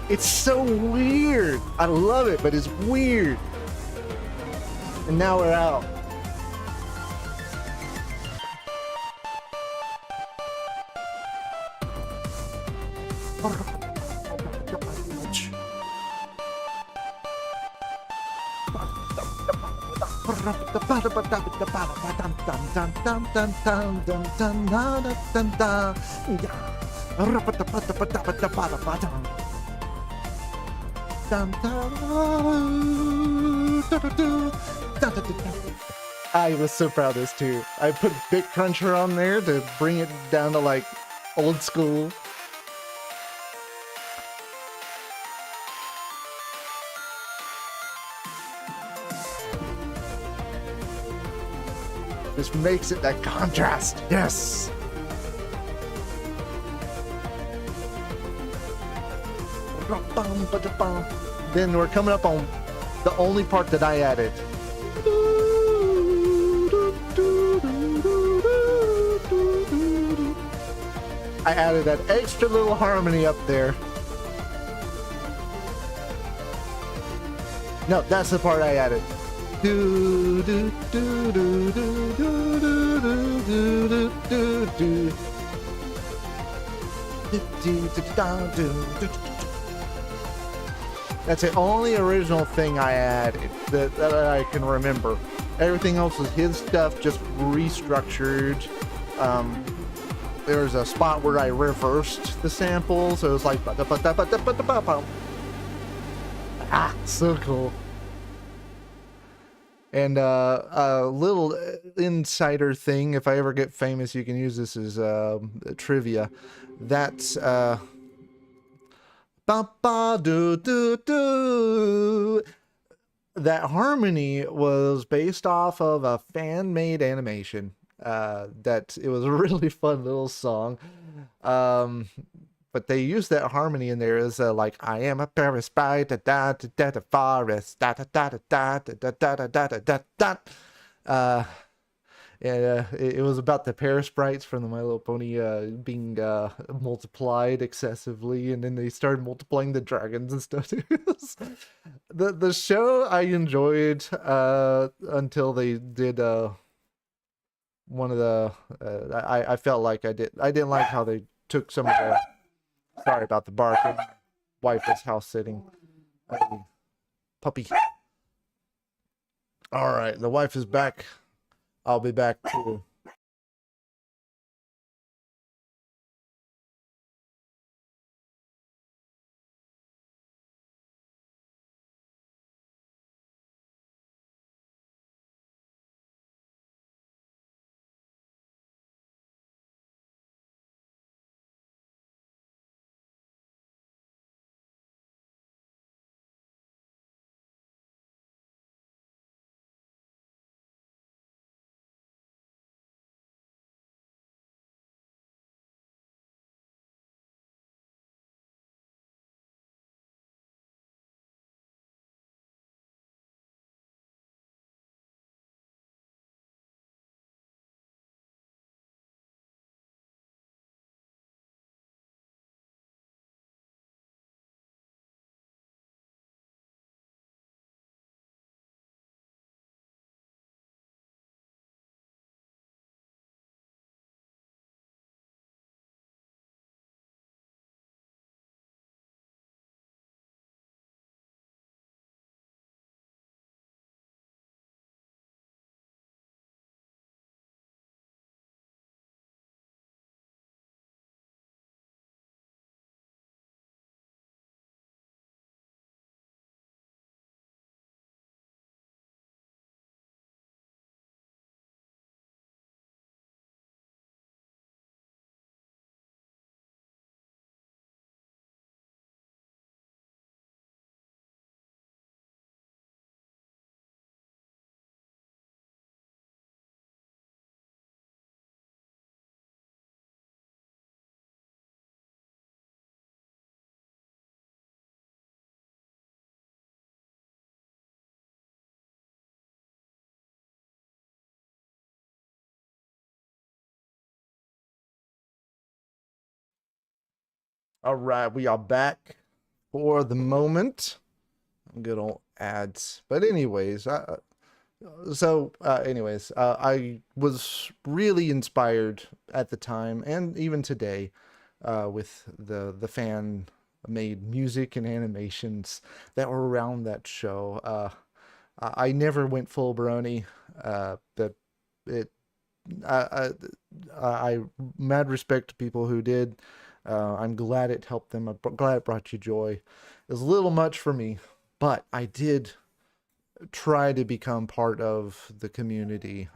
It's so weird. I love it, but it's weird. And now we're out. I was so proud of this too. I put Bit Cruncher on there to bring it down to like old school. This makes it that contrast. Yes. Then we're coming up on the only part that I added. I added that extra little harmony up there. No, that's the part I added. That's the only original thing I added that I can remember. Everything else was his stuff, just restructured. There was a spot where I reversed the sample, so it was like so cool. And a little insider thing, if I ever get famous, you can use this as trivia. That's that harmony was based off of a fan-made animation. That it was a really fun little song. But they used that harmony in there as like I am a parasite, da da da da da forest, da da da da da da da da da da da. And it was about the parasprites from the My Little Pony being multiplied excessively, and then they started multiplying the dragons and stuff. The show I enjoyed until they did one of the I felt like I didn't like how they took some of the. Sorry about the barking. Wife is house sitting. Puppy. All right, the wife is back. I'll be back too. All right, we are back for the moment. Good old ads. But anyways, I was really inspired at the time and even today with the fan made music and animations that were around that show. I never went full brony, but it I, I mad respect to people who did. I'm glad it helped them. I'm glad it brought you joy. It was a little much for me, but I did try to become part of the community,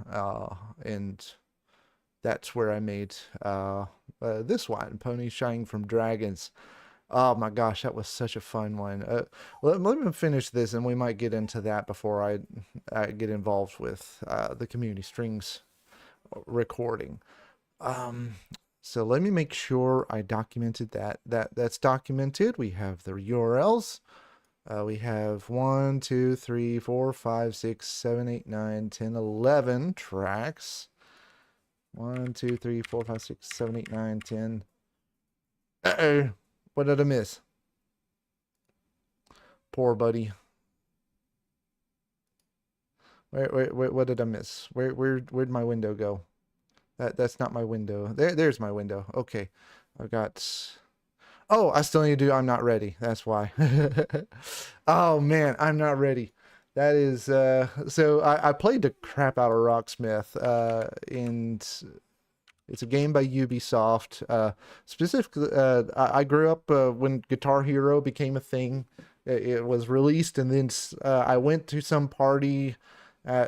and that's where I made this one, Pony Shying from Dragons. Oh my gosh, that was such a fun one. Let me finish this, and we might get into that before I get involved with the community strings recording. Um, so let me make sure I documented that. That's documented. We have the URLs. We have 1, 2, 3, 4, 5, 6, 7, 8, 9, 10, 11 tracks. 1, 2, 3, 4, 5, 6, 7, 8, 9, 10. Uh-oh. What did I miss? Poor buddy. What did I miss? Where'd my window go? That's not my window. There's my window. Okay. I've got. Oh, I still need to do I'm not ready. That's why. Oh man, I'm not ready. That is so I played the crap out of Rocksmith, and it's a game by Ubisoft. Specifically, I grew up when Guitar Hero became a thing. It was released, and then I went to some party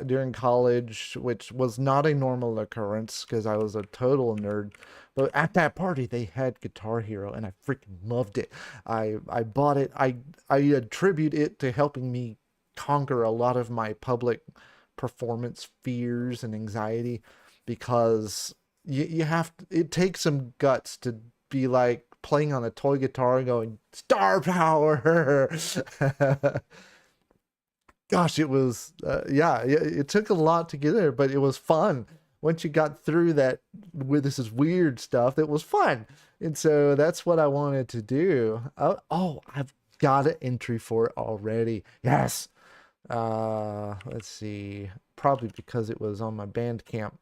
during college, which was not a normal occurrence because I was a total nerd. But at that party, they had Guitar Hero, and I freaking loved it. I bought it. I attribute it to helping me conquer a lot of my public performance fears and anxiety, because you have to, it takes some guts to be like playing on a toy guitar and going star power. Gosh, it was yeah, it took a lot to get there, but it was fun. Once you got through that with this is weird stuff, it was fun. And so that's what I wanted to do. Oh, I've got an entry for it already. Yes. Let's see. Probably because it was on my Bandcamp.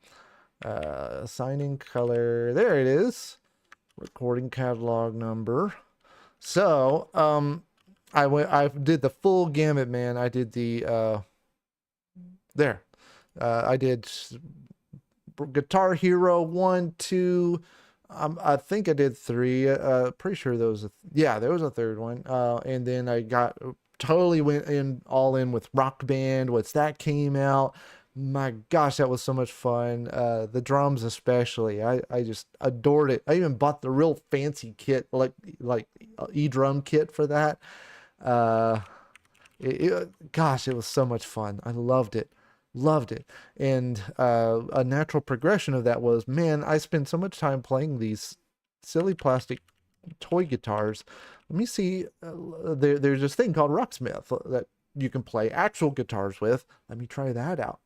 Assigning color. There it is. Recording catalog number. So, I did the full gamut, man. I did the there. I did Guitar Hero 1, 2. I think I did 3. Pretty sure there was there was a third one. And then I got totally went in all in with Rock Band once that came out. My gosh, that was so much fun. The drums especially. I just adored it. I even bought the real fancy kit, like e-drum kit for that. Uh, Gosh, it was so much fun. I loved it. Loved it. And a natural progression of that was, man, I spend so much time playing these silly plastic toy guitars. Let me see. There's this thing called Rocksmith that you can play actual guitars with. Let me try that out.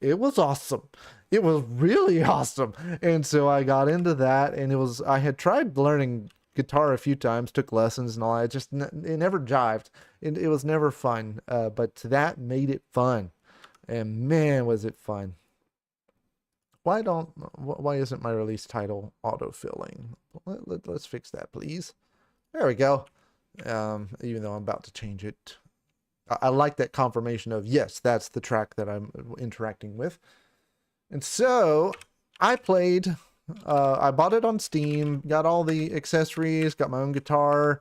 It was awesome. It was really awesome. And so I got into that, and I had tried learning guitar a few times, took lessons and all. It never jived. It was never fun. But that made it fun. And man, was it fun. Why isn't my release title autofilling? Let's fix that, please. There we go. Even though I'm about to change it. I like that confirmation of, yes, that's the track that I'm interacting with. And so I bought it on Steam, got all the accessories, got my own guitar,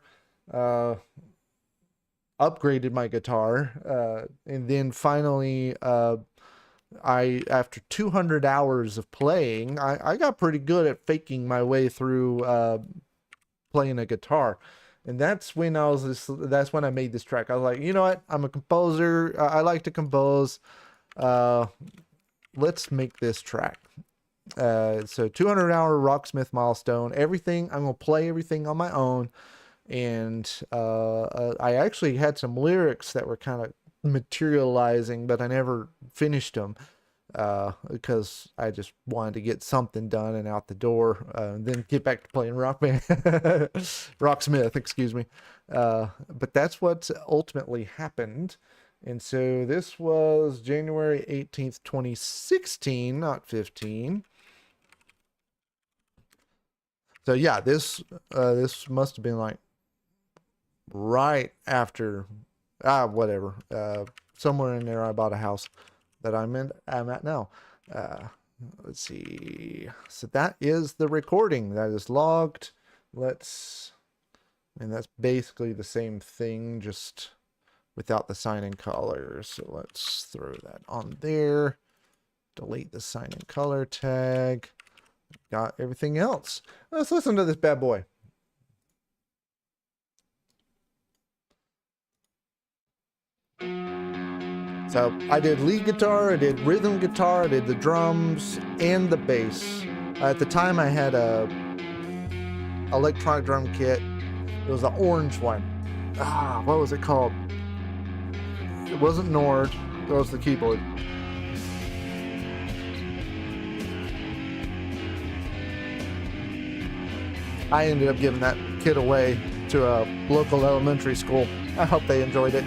upgraded my guitar, and then finally, after 200 hours of playing, I got pretty good at faking my way through playing a guitar. And that's when that's when I made this track. I was like, you know what? I'm a composer. I like to compose. Let's make this track. So 200-hour Rocksmith milestone. Everything, I'm going to play everything on my own. And I actually had some lyrics that were kind of materializing, but I never finished them. because I just wanted to get something done and out the door, and then get back to playing Rock Band, Rocksmith, excuse me. But that's what ultimately happened. And so this was January 18th, 2016, not 15. So yeah, this must have been like right after, whatever, somewhere in there I bought a house that I'm at now. Let's see. So that is the recording that is logged. And that's basically the same thing, just without the sign in color. So let's throw that on there. Delete the sign in color tag. Got everything else. Let's listen to this bad boy. So I did lead guitar, I did rhythm guitar, I did the drums and the bass. At the time I had a electronic drum kit. It was the orange one. What was it called? It wasn't Nord. It was the keyboard. I ended up giving that kit away to a local elementary school. I hope they enjoyed it.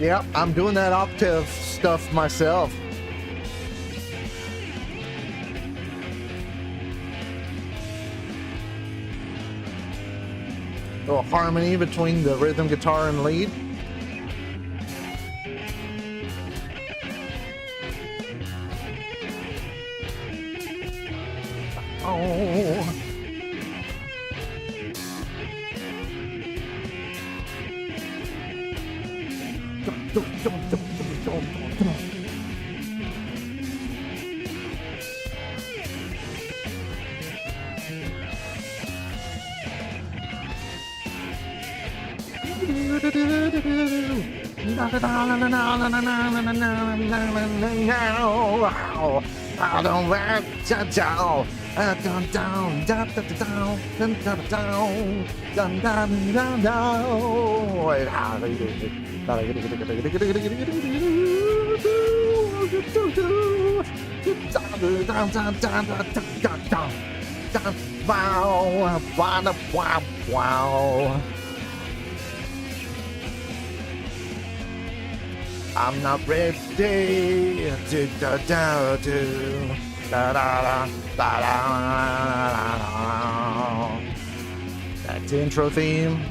Yep, I'm doing that octave stuff myself. A little harmony between the rhythm guitar and lead. Oh. Wow. I'm not ready to do da da do da da da da. That's the intro theme.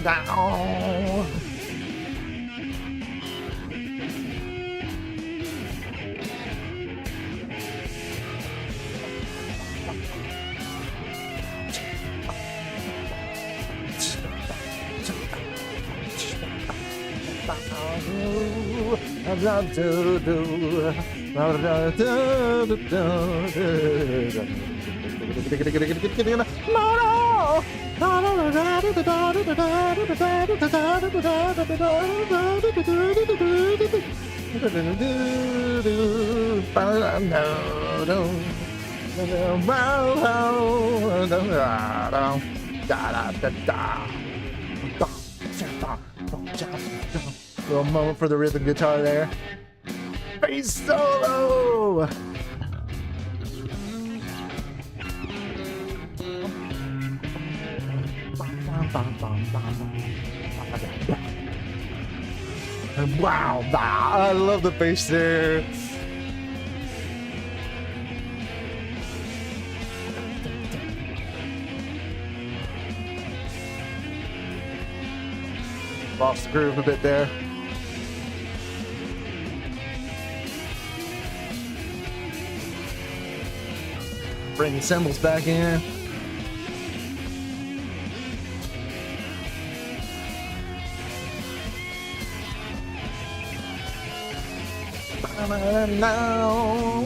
Down. Little moment for the rhythm guitar there. Bass solo. Wow, I love the bass there. Lost the groove a bit there. Bring the cymbals back in. now.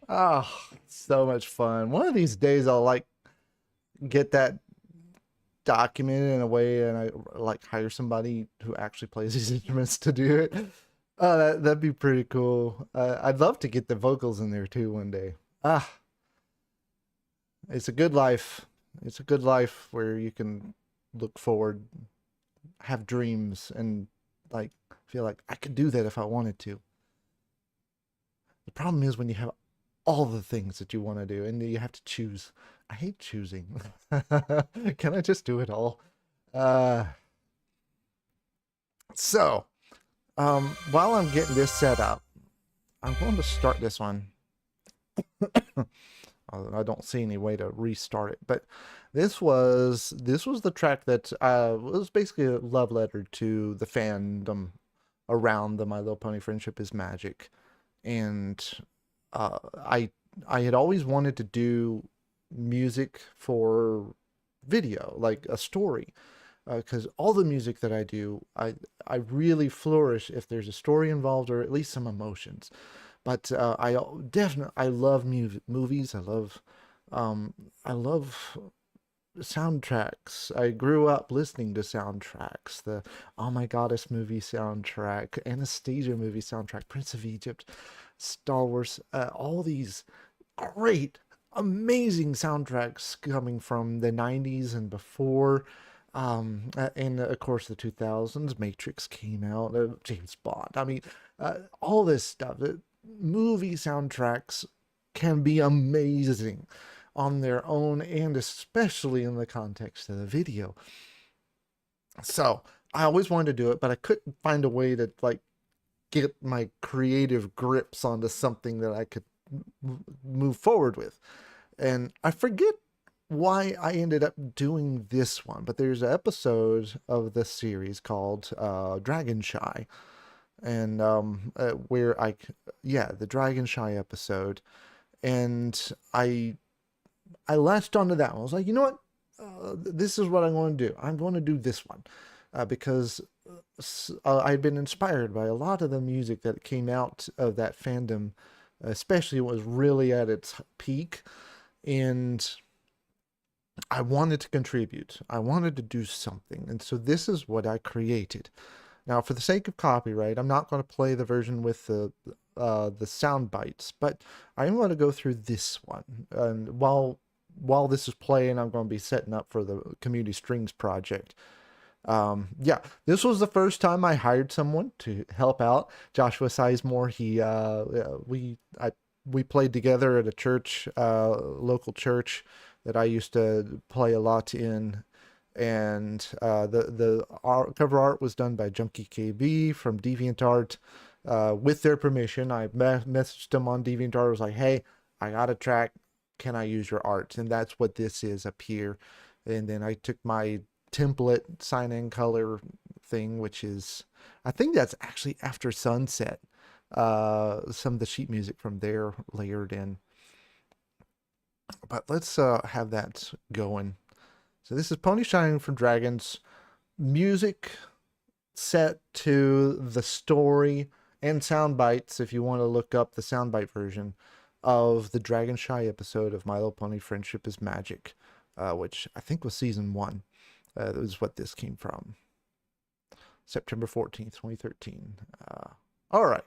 Oh, so much fun. One of these days I'll like get that documented in a way and I like hire somebody who actually plays these instruments to do it. That'd be pretty cool. I'd love to get the vocals in there too one day. It's a good life. It's a good life where you can look forward, have dreams, and like feel like I could do that if I wanted to. The problem is when you have all the things that you want to do and you have to choose. I hate choosing. Can I just do it all? So, while I'm getting this set up, I'm going to start this one. I don't see any way to restart it, but this was the track that was basically a love letter to the fandom around the My Little Pony Friendship is Magic, and I had always wanted to do music for video, like a story, because all the music that I do, I really flourish if there's a story involved or at least some emotions. But I love movies. I love soundtracks. I grew up listening to soundtracks. The Oh My Goddess movie soundtrack, Anastasia movie soundtrack, Prince of Egypt, Star Wars, all these great, amazing soundtracks coming from the 90s and before. And of course the 2000s, Matrix came out, James Bond. I mean, all this stuff. Movie soundtracks can be amazing on their own and especially in the context of the video. So I always wanted to do it, but I couldn't find a way to like get my creative grips onto something that I could move forward with. And I forget why I ended up doing this one, but there's an episode of this series called Dragon Shy, and where the Dragon Shy episode, and I latched onto that one. I was like, you know what, this is what I'm going to do. I'm going to do this one because I'd been inspired by a lot of the music that came out of that fandom, especially when it was really at its peak, and I wanted to contribute. I wanted to do something, and so this is what I created. Now, for the sake of copyright, I'm not going to play the version with the sound bites, but I am going to go through this one. And while this is playing, I'm going to be setting up for the Community Strings project. This was the first time I hired someone to help out. Joshua Sizemore. We played together at a church, local church that I used to play a lot in. And the cover art was done by Junkie KB from DeviantArt. With their permission, I messaged them on DeviantArt. I was like, hey, I got a track. Can I use your art? And that's what this is up here. And then I took my template sign-in color thing, which is, I think that's actually After Sunset. Some of the sheet music from there layered in. But let's have that going. So this is Pony Shining from Dragons, music set to the story and sound bites, if you want to look up the soundbite version of the Dragon Shy episode of My Little Pony Friendship is Magic, which I think was season 1. That was what this came from. September 14th, 2013. All right.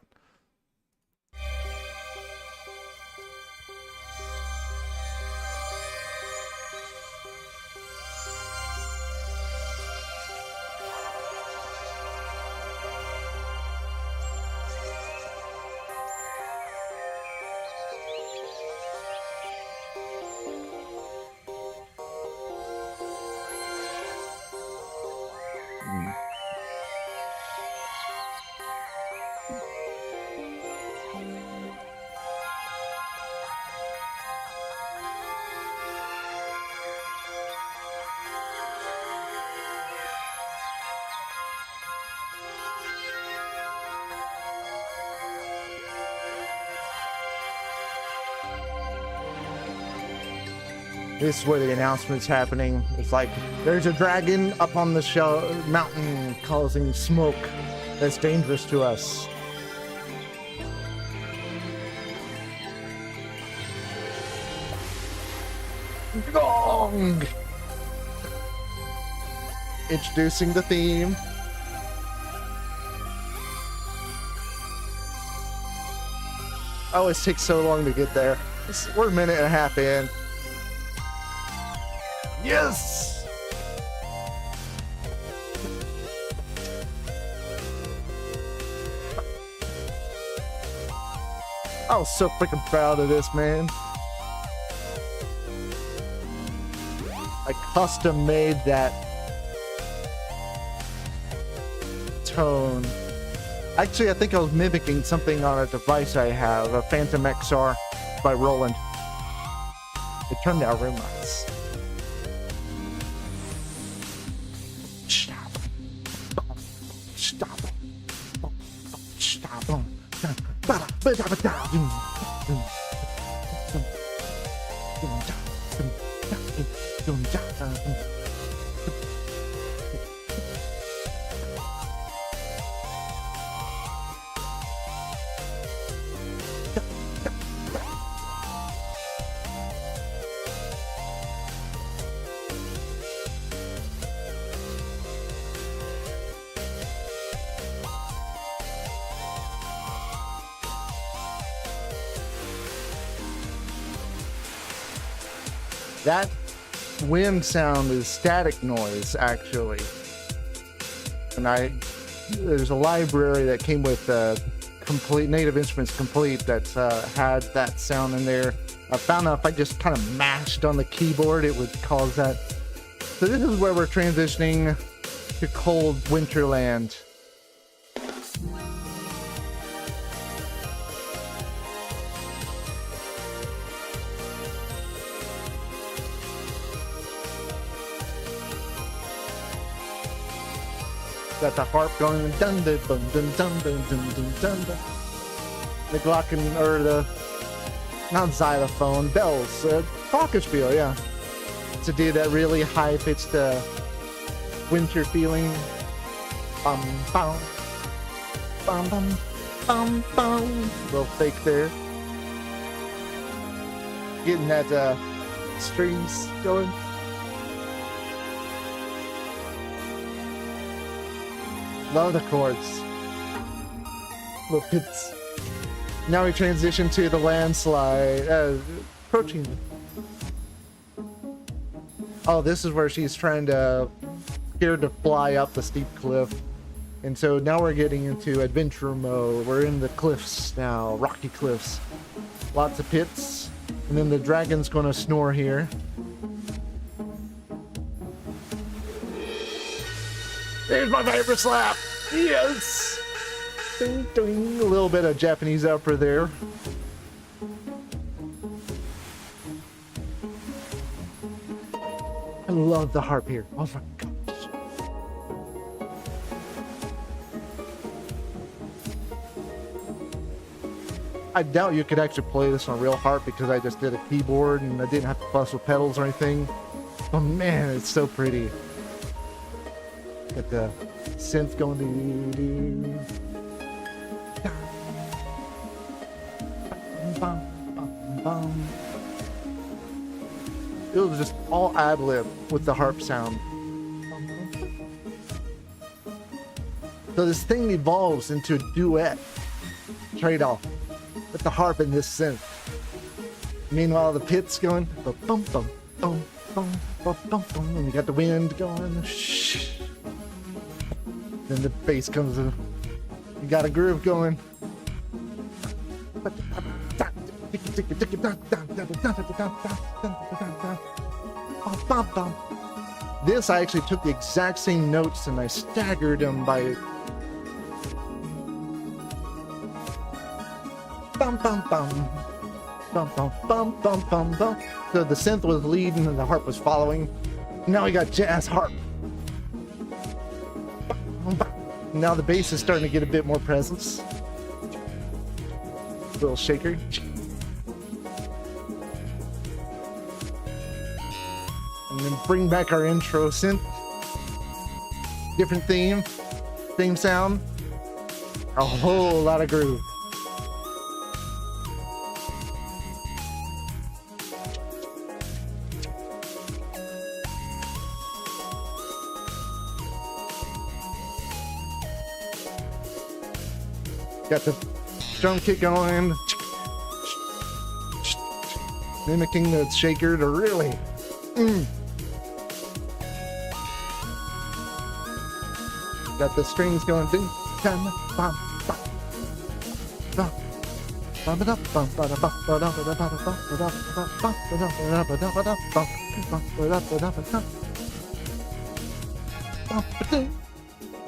This is where the announcement's happening. It's like, there's a dragon up on the mountain causing smoke that's dangerous to us. Gong! Introducing the theme. I always take so long to get there. We're a minute and a half in. Yes! I was so freaking proud of this, man. I custom made that tone. Actually, I think I was mimicking something on a device I have, a Phantom XR by Roland. It turned out real nice. Stop. Stop. Stop. That wind sound is static noise, actually. And there's a library that came with complete Native Instruments Complete that had that sound in there. I found out if I just kind of mashed on the keyboard, it would cause that. So this is where we're transitioning to cold Winterland. Got the harp going, dun dun dun dun dun dun dun dun dun dun. The Glocken, or the, not xylophone, bells, glockenspiel, yeah. To do that really high-pitched winter feeling. Bum bum bum bum bum bum. Little fake there. Getting that strings going. Love the chords. Little hits. Now we transition to the landslide. Approaching. Oh, this is where she's trying to scared to fly up the steep cliff. And so now we're getting into adventure mode. We're in the cliffs now, rocky cliffs. Lots of pits. And then the dragon's gonna snore here. There's my favorite slap! Yes! Ding, ding. A little bit of Japanese opera there. I love the harp here. Oh my gosh. I doubt you could actually play this on a real harp because I just did a keyboard and I didn't have to fuss with pedals or anything. Oh man, it's so pretty. Got the synth going. It was just all ad-lib with the harp sound. So this thing evolves into a duet trade-off with the harp and this synth. Meanwhile, the pit's going bum bum bum bum bum bum bum, and you got the wind going. Shh. Then the bass comes in. You got a groove going. This, I actually took the exact same notes and I staggered them by bum bum bum bum bum bum bum bum bum. So the synth was leading and the harp was following. Now we got jazz harp. Now the bass is starting to get a bit more presence. Little shaker. And then bring back our intro synth. Different theme. Same sound. A whole lot of groove. Got the drum kit going. Mimicking the shaker to really. Got the strings going.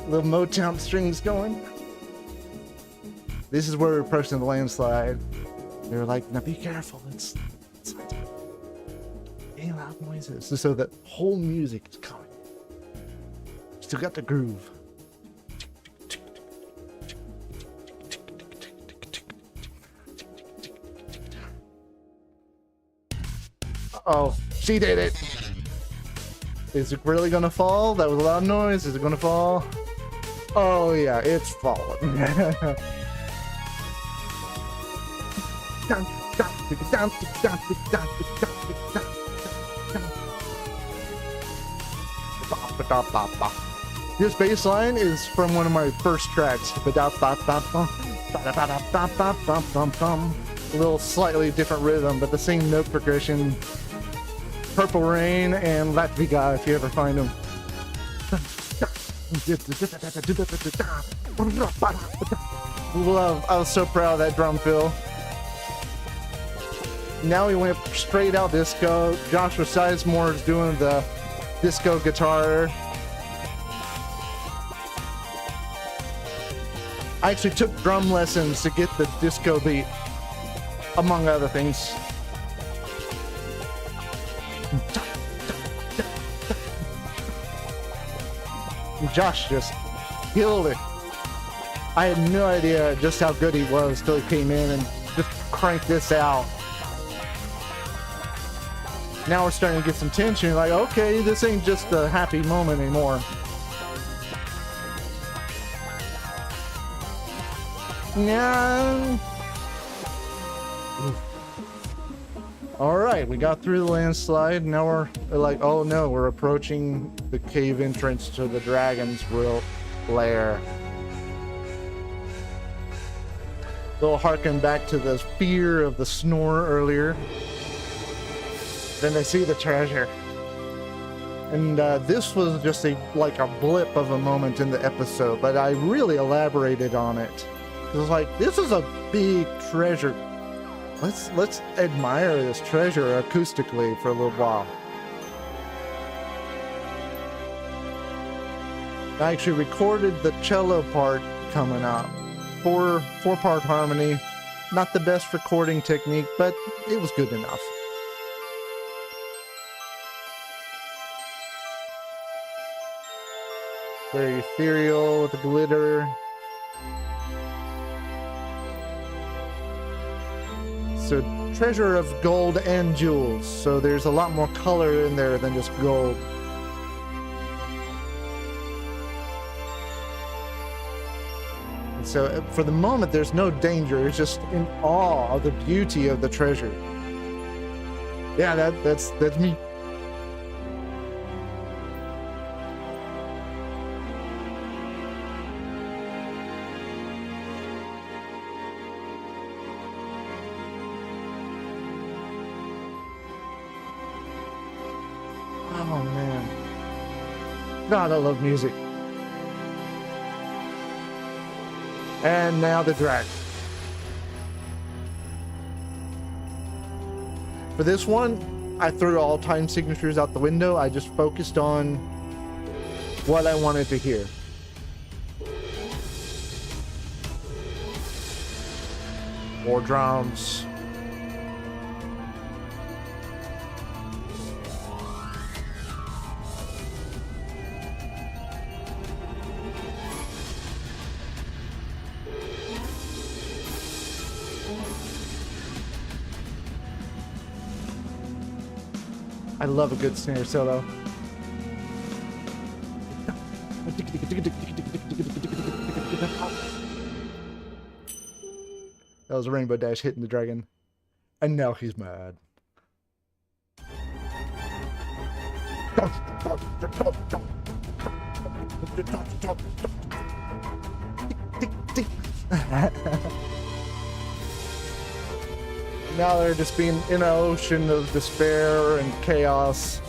Little Motown strings going. This is where we're approaching the landslide. They're like, now be careful. It's any loud noises. So that whole music is coming. Still got the groove. Uh-oh, she did it. Is it really gonna fall? That was a loud noise. Is it gonna fall? Oh yeah, it's falling. This bass line is from one of my first tracks. A little slightly different rhythm, but the same note progression. Purple Rain and Latviga, if you ever find them. Love. I was so proud of that drum fill. Now we went straight out disco. Joshua Sizemore is doing the disco guitar. I actually took drum lessons to get the disco beat, among other things. Josh just killed it. I had no idea just how good he was till he came in and just cranked this out. Now we're starting to get some tension. Like, okay, this ain't just a happy moment anymore. Yeah. All right, we got through the landslide. Now we're like, oh no, we're approaching the cave entrance to the dragon's real lair. They'll harken back to the fear of the snore earlier. Then they see the treasure. And this was just like a blip of a moment in the episode, but I really elaborated on it. It was like, this is a big treasure. Let's admire this treasure acoustically for a little while. I actually recorded the cello part coming up. Four-part harmony. Not the best recording technique, but it was good enough. Very ethereal with the glitter. So treasure of gold and jewels. So there's a lot more color in there than just gold. And so for the moment, there's no danger. It's just in awe of the beauty of the treasure. Yeah, that's me. Oh man. God, I love music. And now the drag. For this one, I threw all time signatures out the window. I just focused on what I wanted to hear. More drums. I love a good snare solo. That was Rainbow Dash hitting the dragon. And now he's mad. Now they're just being in an ocean of despair and chaos.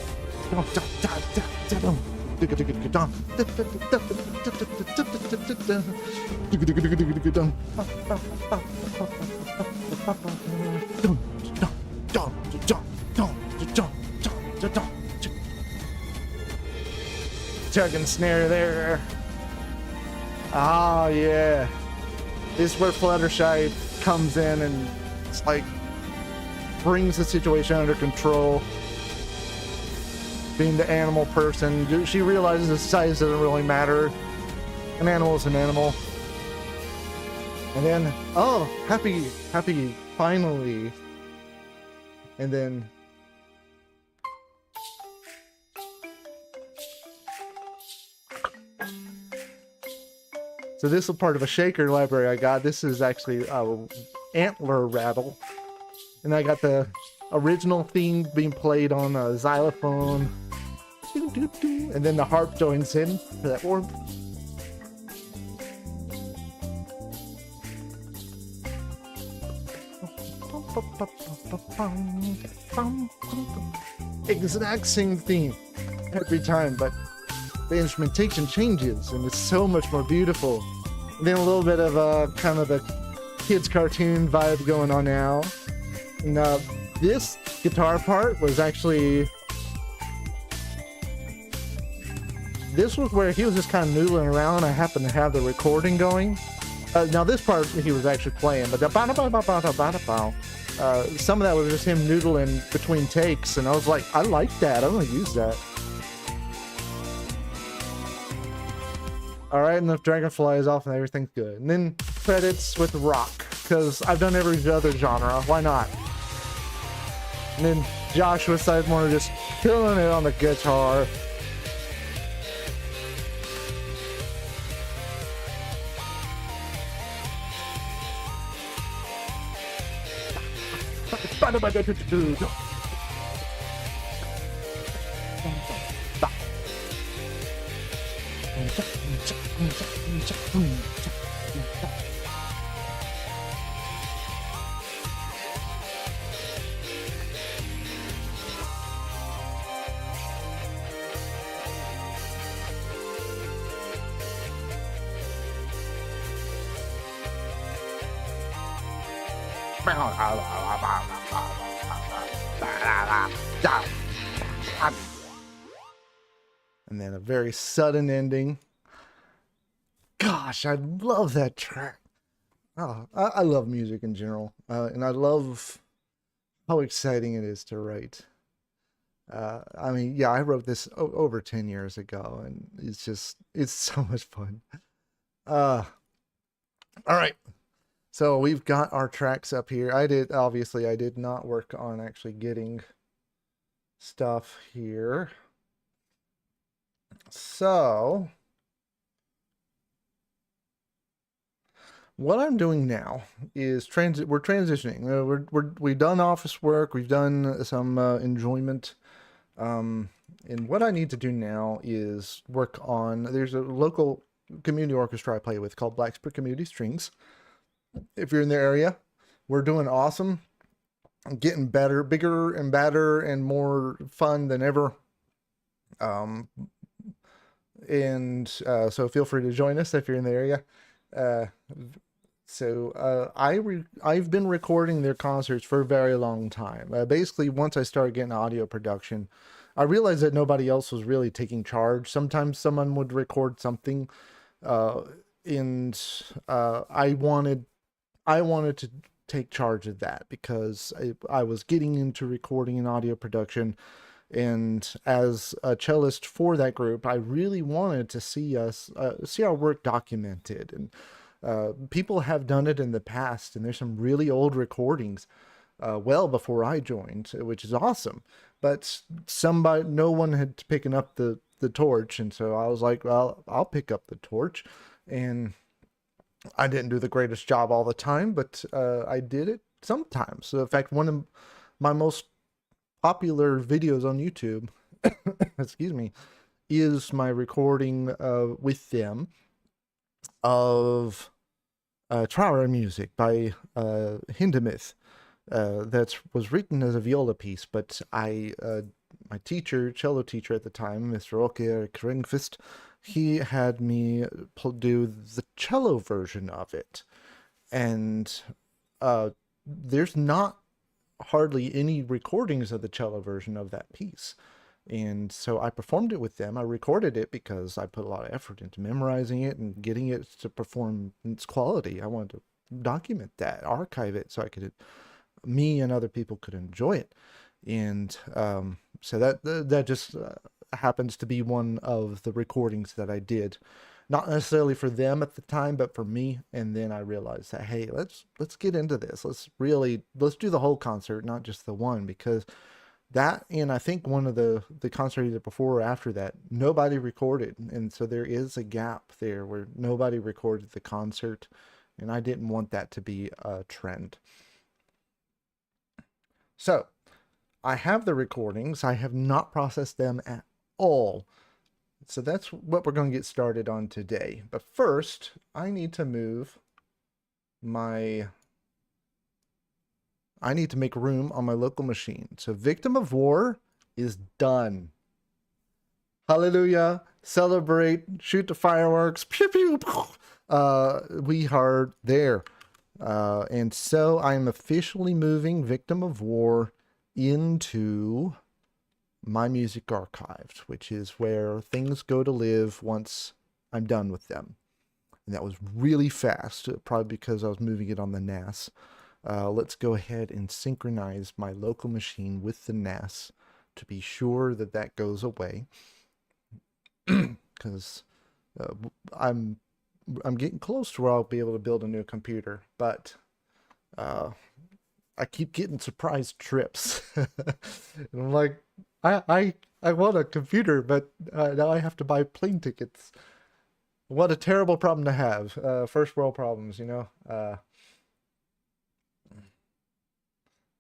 Tug and snare there. Ah, yeah. This is where Fluttershy comes in and it's like brings the situation under control. Being the animal person, she realizes the size doesn't really matter. An animal is an animal. And then, oh, happy, finally. And then so this is part of a shaker library I got. This is actually antler rattle. And I got the original theme being played on a xylophone. And then the harp joins in for that warmth. Exact same theme every time, but the instrumentation changes and it's so much more beautiful. And then a little bit of a kind of a kids cartoon vibe going on now. And this guitar part was actually, this was where he was just kind of noodling around. I happened to have the recording going. Now this part he was actually playing, but the some of that was just him noodling between takes, and I was like, I like that. I'm gonna use that. All right, and the dragonfly is off and everything's good. And then credits with rock, because I've done every other genre. Why not? And then Joshua Sizemore just killing it on the guitar. And then a very sudden ending. Gosh, I love that track. Oh, I love music in general, and I love how exciting it is to write. I mean, yeah, I wrote this over 10 years ago, and it's so much fun. All right. So we've got our tracks up here. I did not work on actually getting stuff here. So what I'm doing now is we're transitioning. We've done office work. We've done some enjoyment. And what I need to do now is work on, there's a local community orchestra I play with called Blacksburg Community Strings. If you're in the area, we're doing awesome. Getting better, bigger and better and more fun than ever. So feel free to join us if you're in the area. I've been recording their concerts for a very long time. Basically, once I started getting audio production, I realized that nobody else was really taking charge. Sometimes someone would record something, and I wanted to take charge of that because I was getting into recording and audio production. And as a cellist for that group, I really wanted to see our work documented. And people have done it in the past, and there's some really old recordings well before I joined, which is awesome. But no one had taken up the torch, and so I was like, well, I'll pick up the torch. And I didn't do the greatest job all the time, but I did it sometimes. So in fact, one of my most popular videos on YouTube, excuse me, is my recording with them of Trauer music by Hindemith. That was written as a viola piece, but my teacher, cello teacher at the time, Mr. Oke Kringfist, he had me do the cello version of it. And there's not hardly any recordings of the cello version of that piece. And so I performed it with them. I recorded it because I put a lot of effort into memorizing it and getting it to perform its quality. I wanted to document that, archive it, so I could, me and other people could enjoy it. And so that just happens to be one of the recordings that I did, not necessarily for them at the time, but for me. And then I realized that, hey, let's get into this. Let's do the whole concert, not just the one, because that, and I think one of the concert either before or after that, nobody recorded, and so there is a gap there where nobody recorded the concert, and I didn't want that to be a trend. So I have the recordings. I have not processed them at all. So that's what we're going to get started on today. But first, I need to make room on my local machine. So Victim of War is done. Hallelujah. Celebrate. Shoot the fireworks. Pew, pew, pew. We are there. And so I'm officially moving Victim of War into my music archives, which is where things go to live once I'm done with them. And that was really fast, probably because I was moving it on the NAS. Let's go ahead and synchronize my local machine with the NAS to be sure that that goes away. Because I'm getting close to where I'll be able to build a new computer, but I keep getting surprise trips. And I'm like, I want a computer, but now I have to buy plane tickets. What a terrible problem to have. First world problems, you know.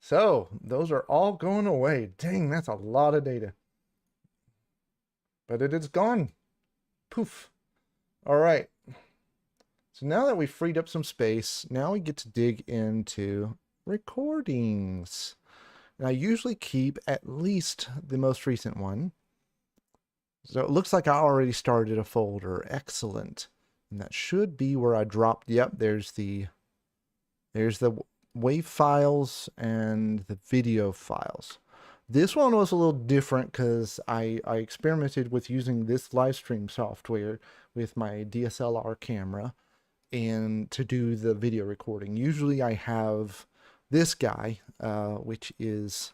So those are all going away. Dang, that's a lot of data. But it is gone. Poof. All right. So now that we've freed up some space, now we get to dig into recordings. And I usually keep at least the most recent one. So it looks like I already started a folder. Excellent. And that should be where I dropped. Yep, there's the WAV files and the video files. This one was a little different because I experimented with using this Livestream software with my DSLR camera and to do the video recording. Usually I have this guy, which is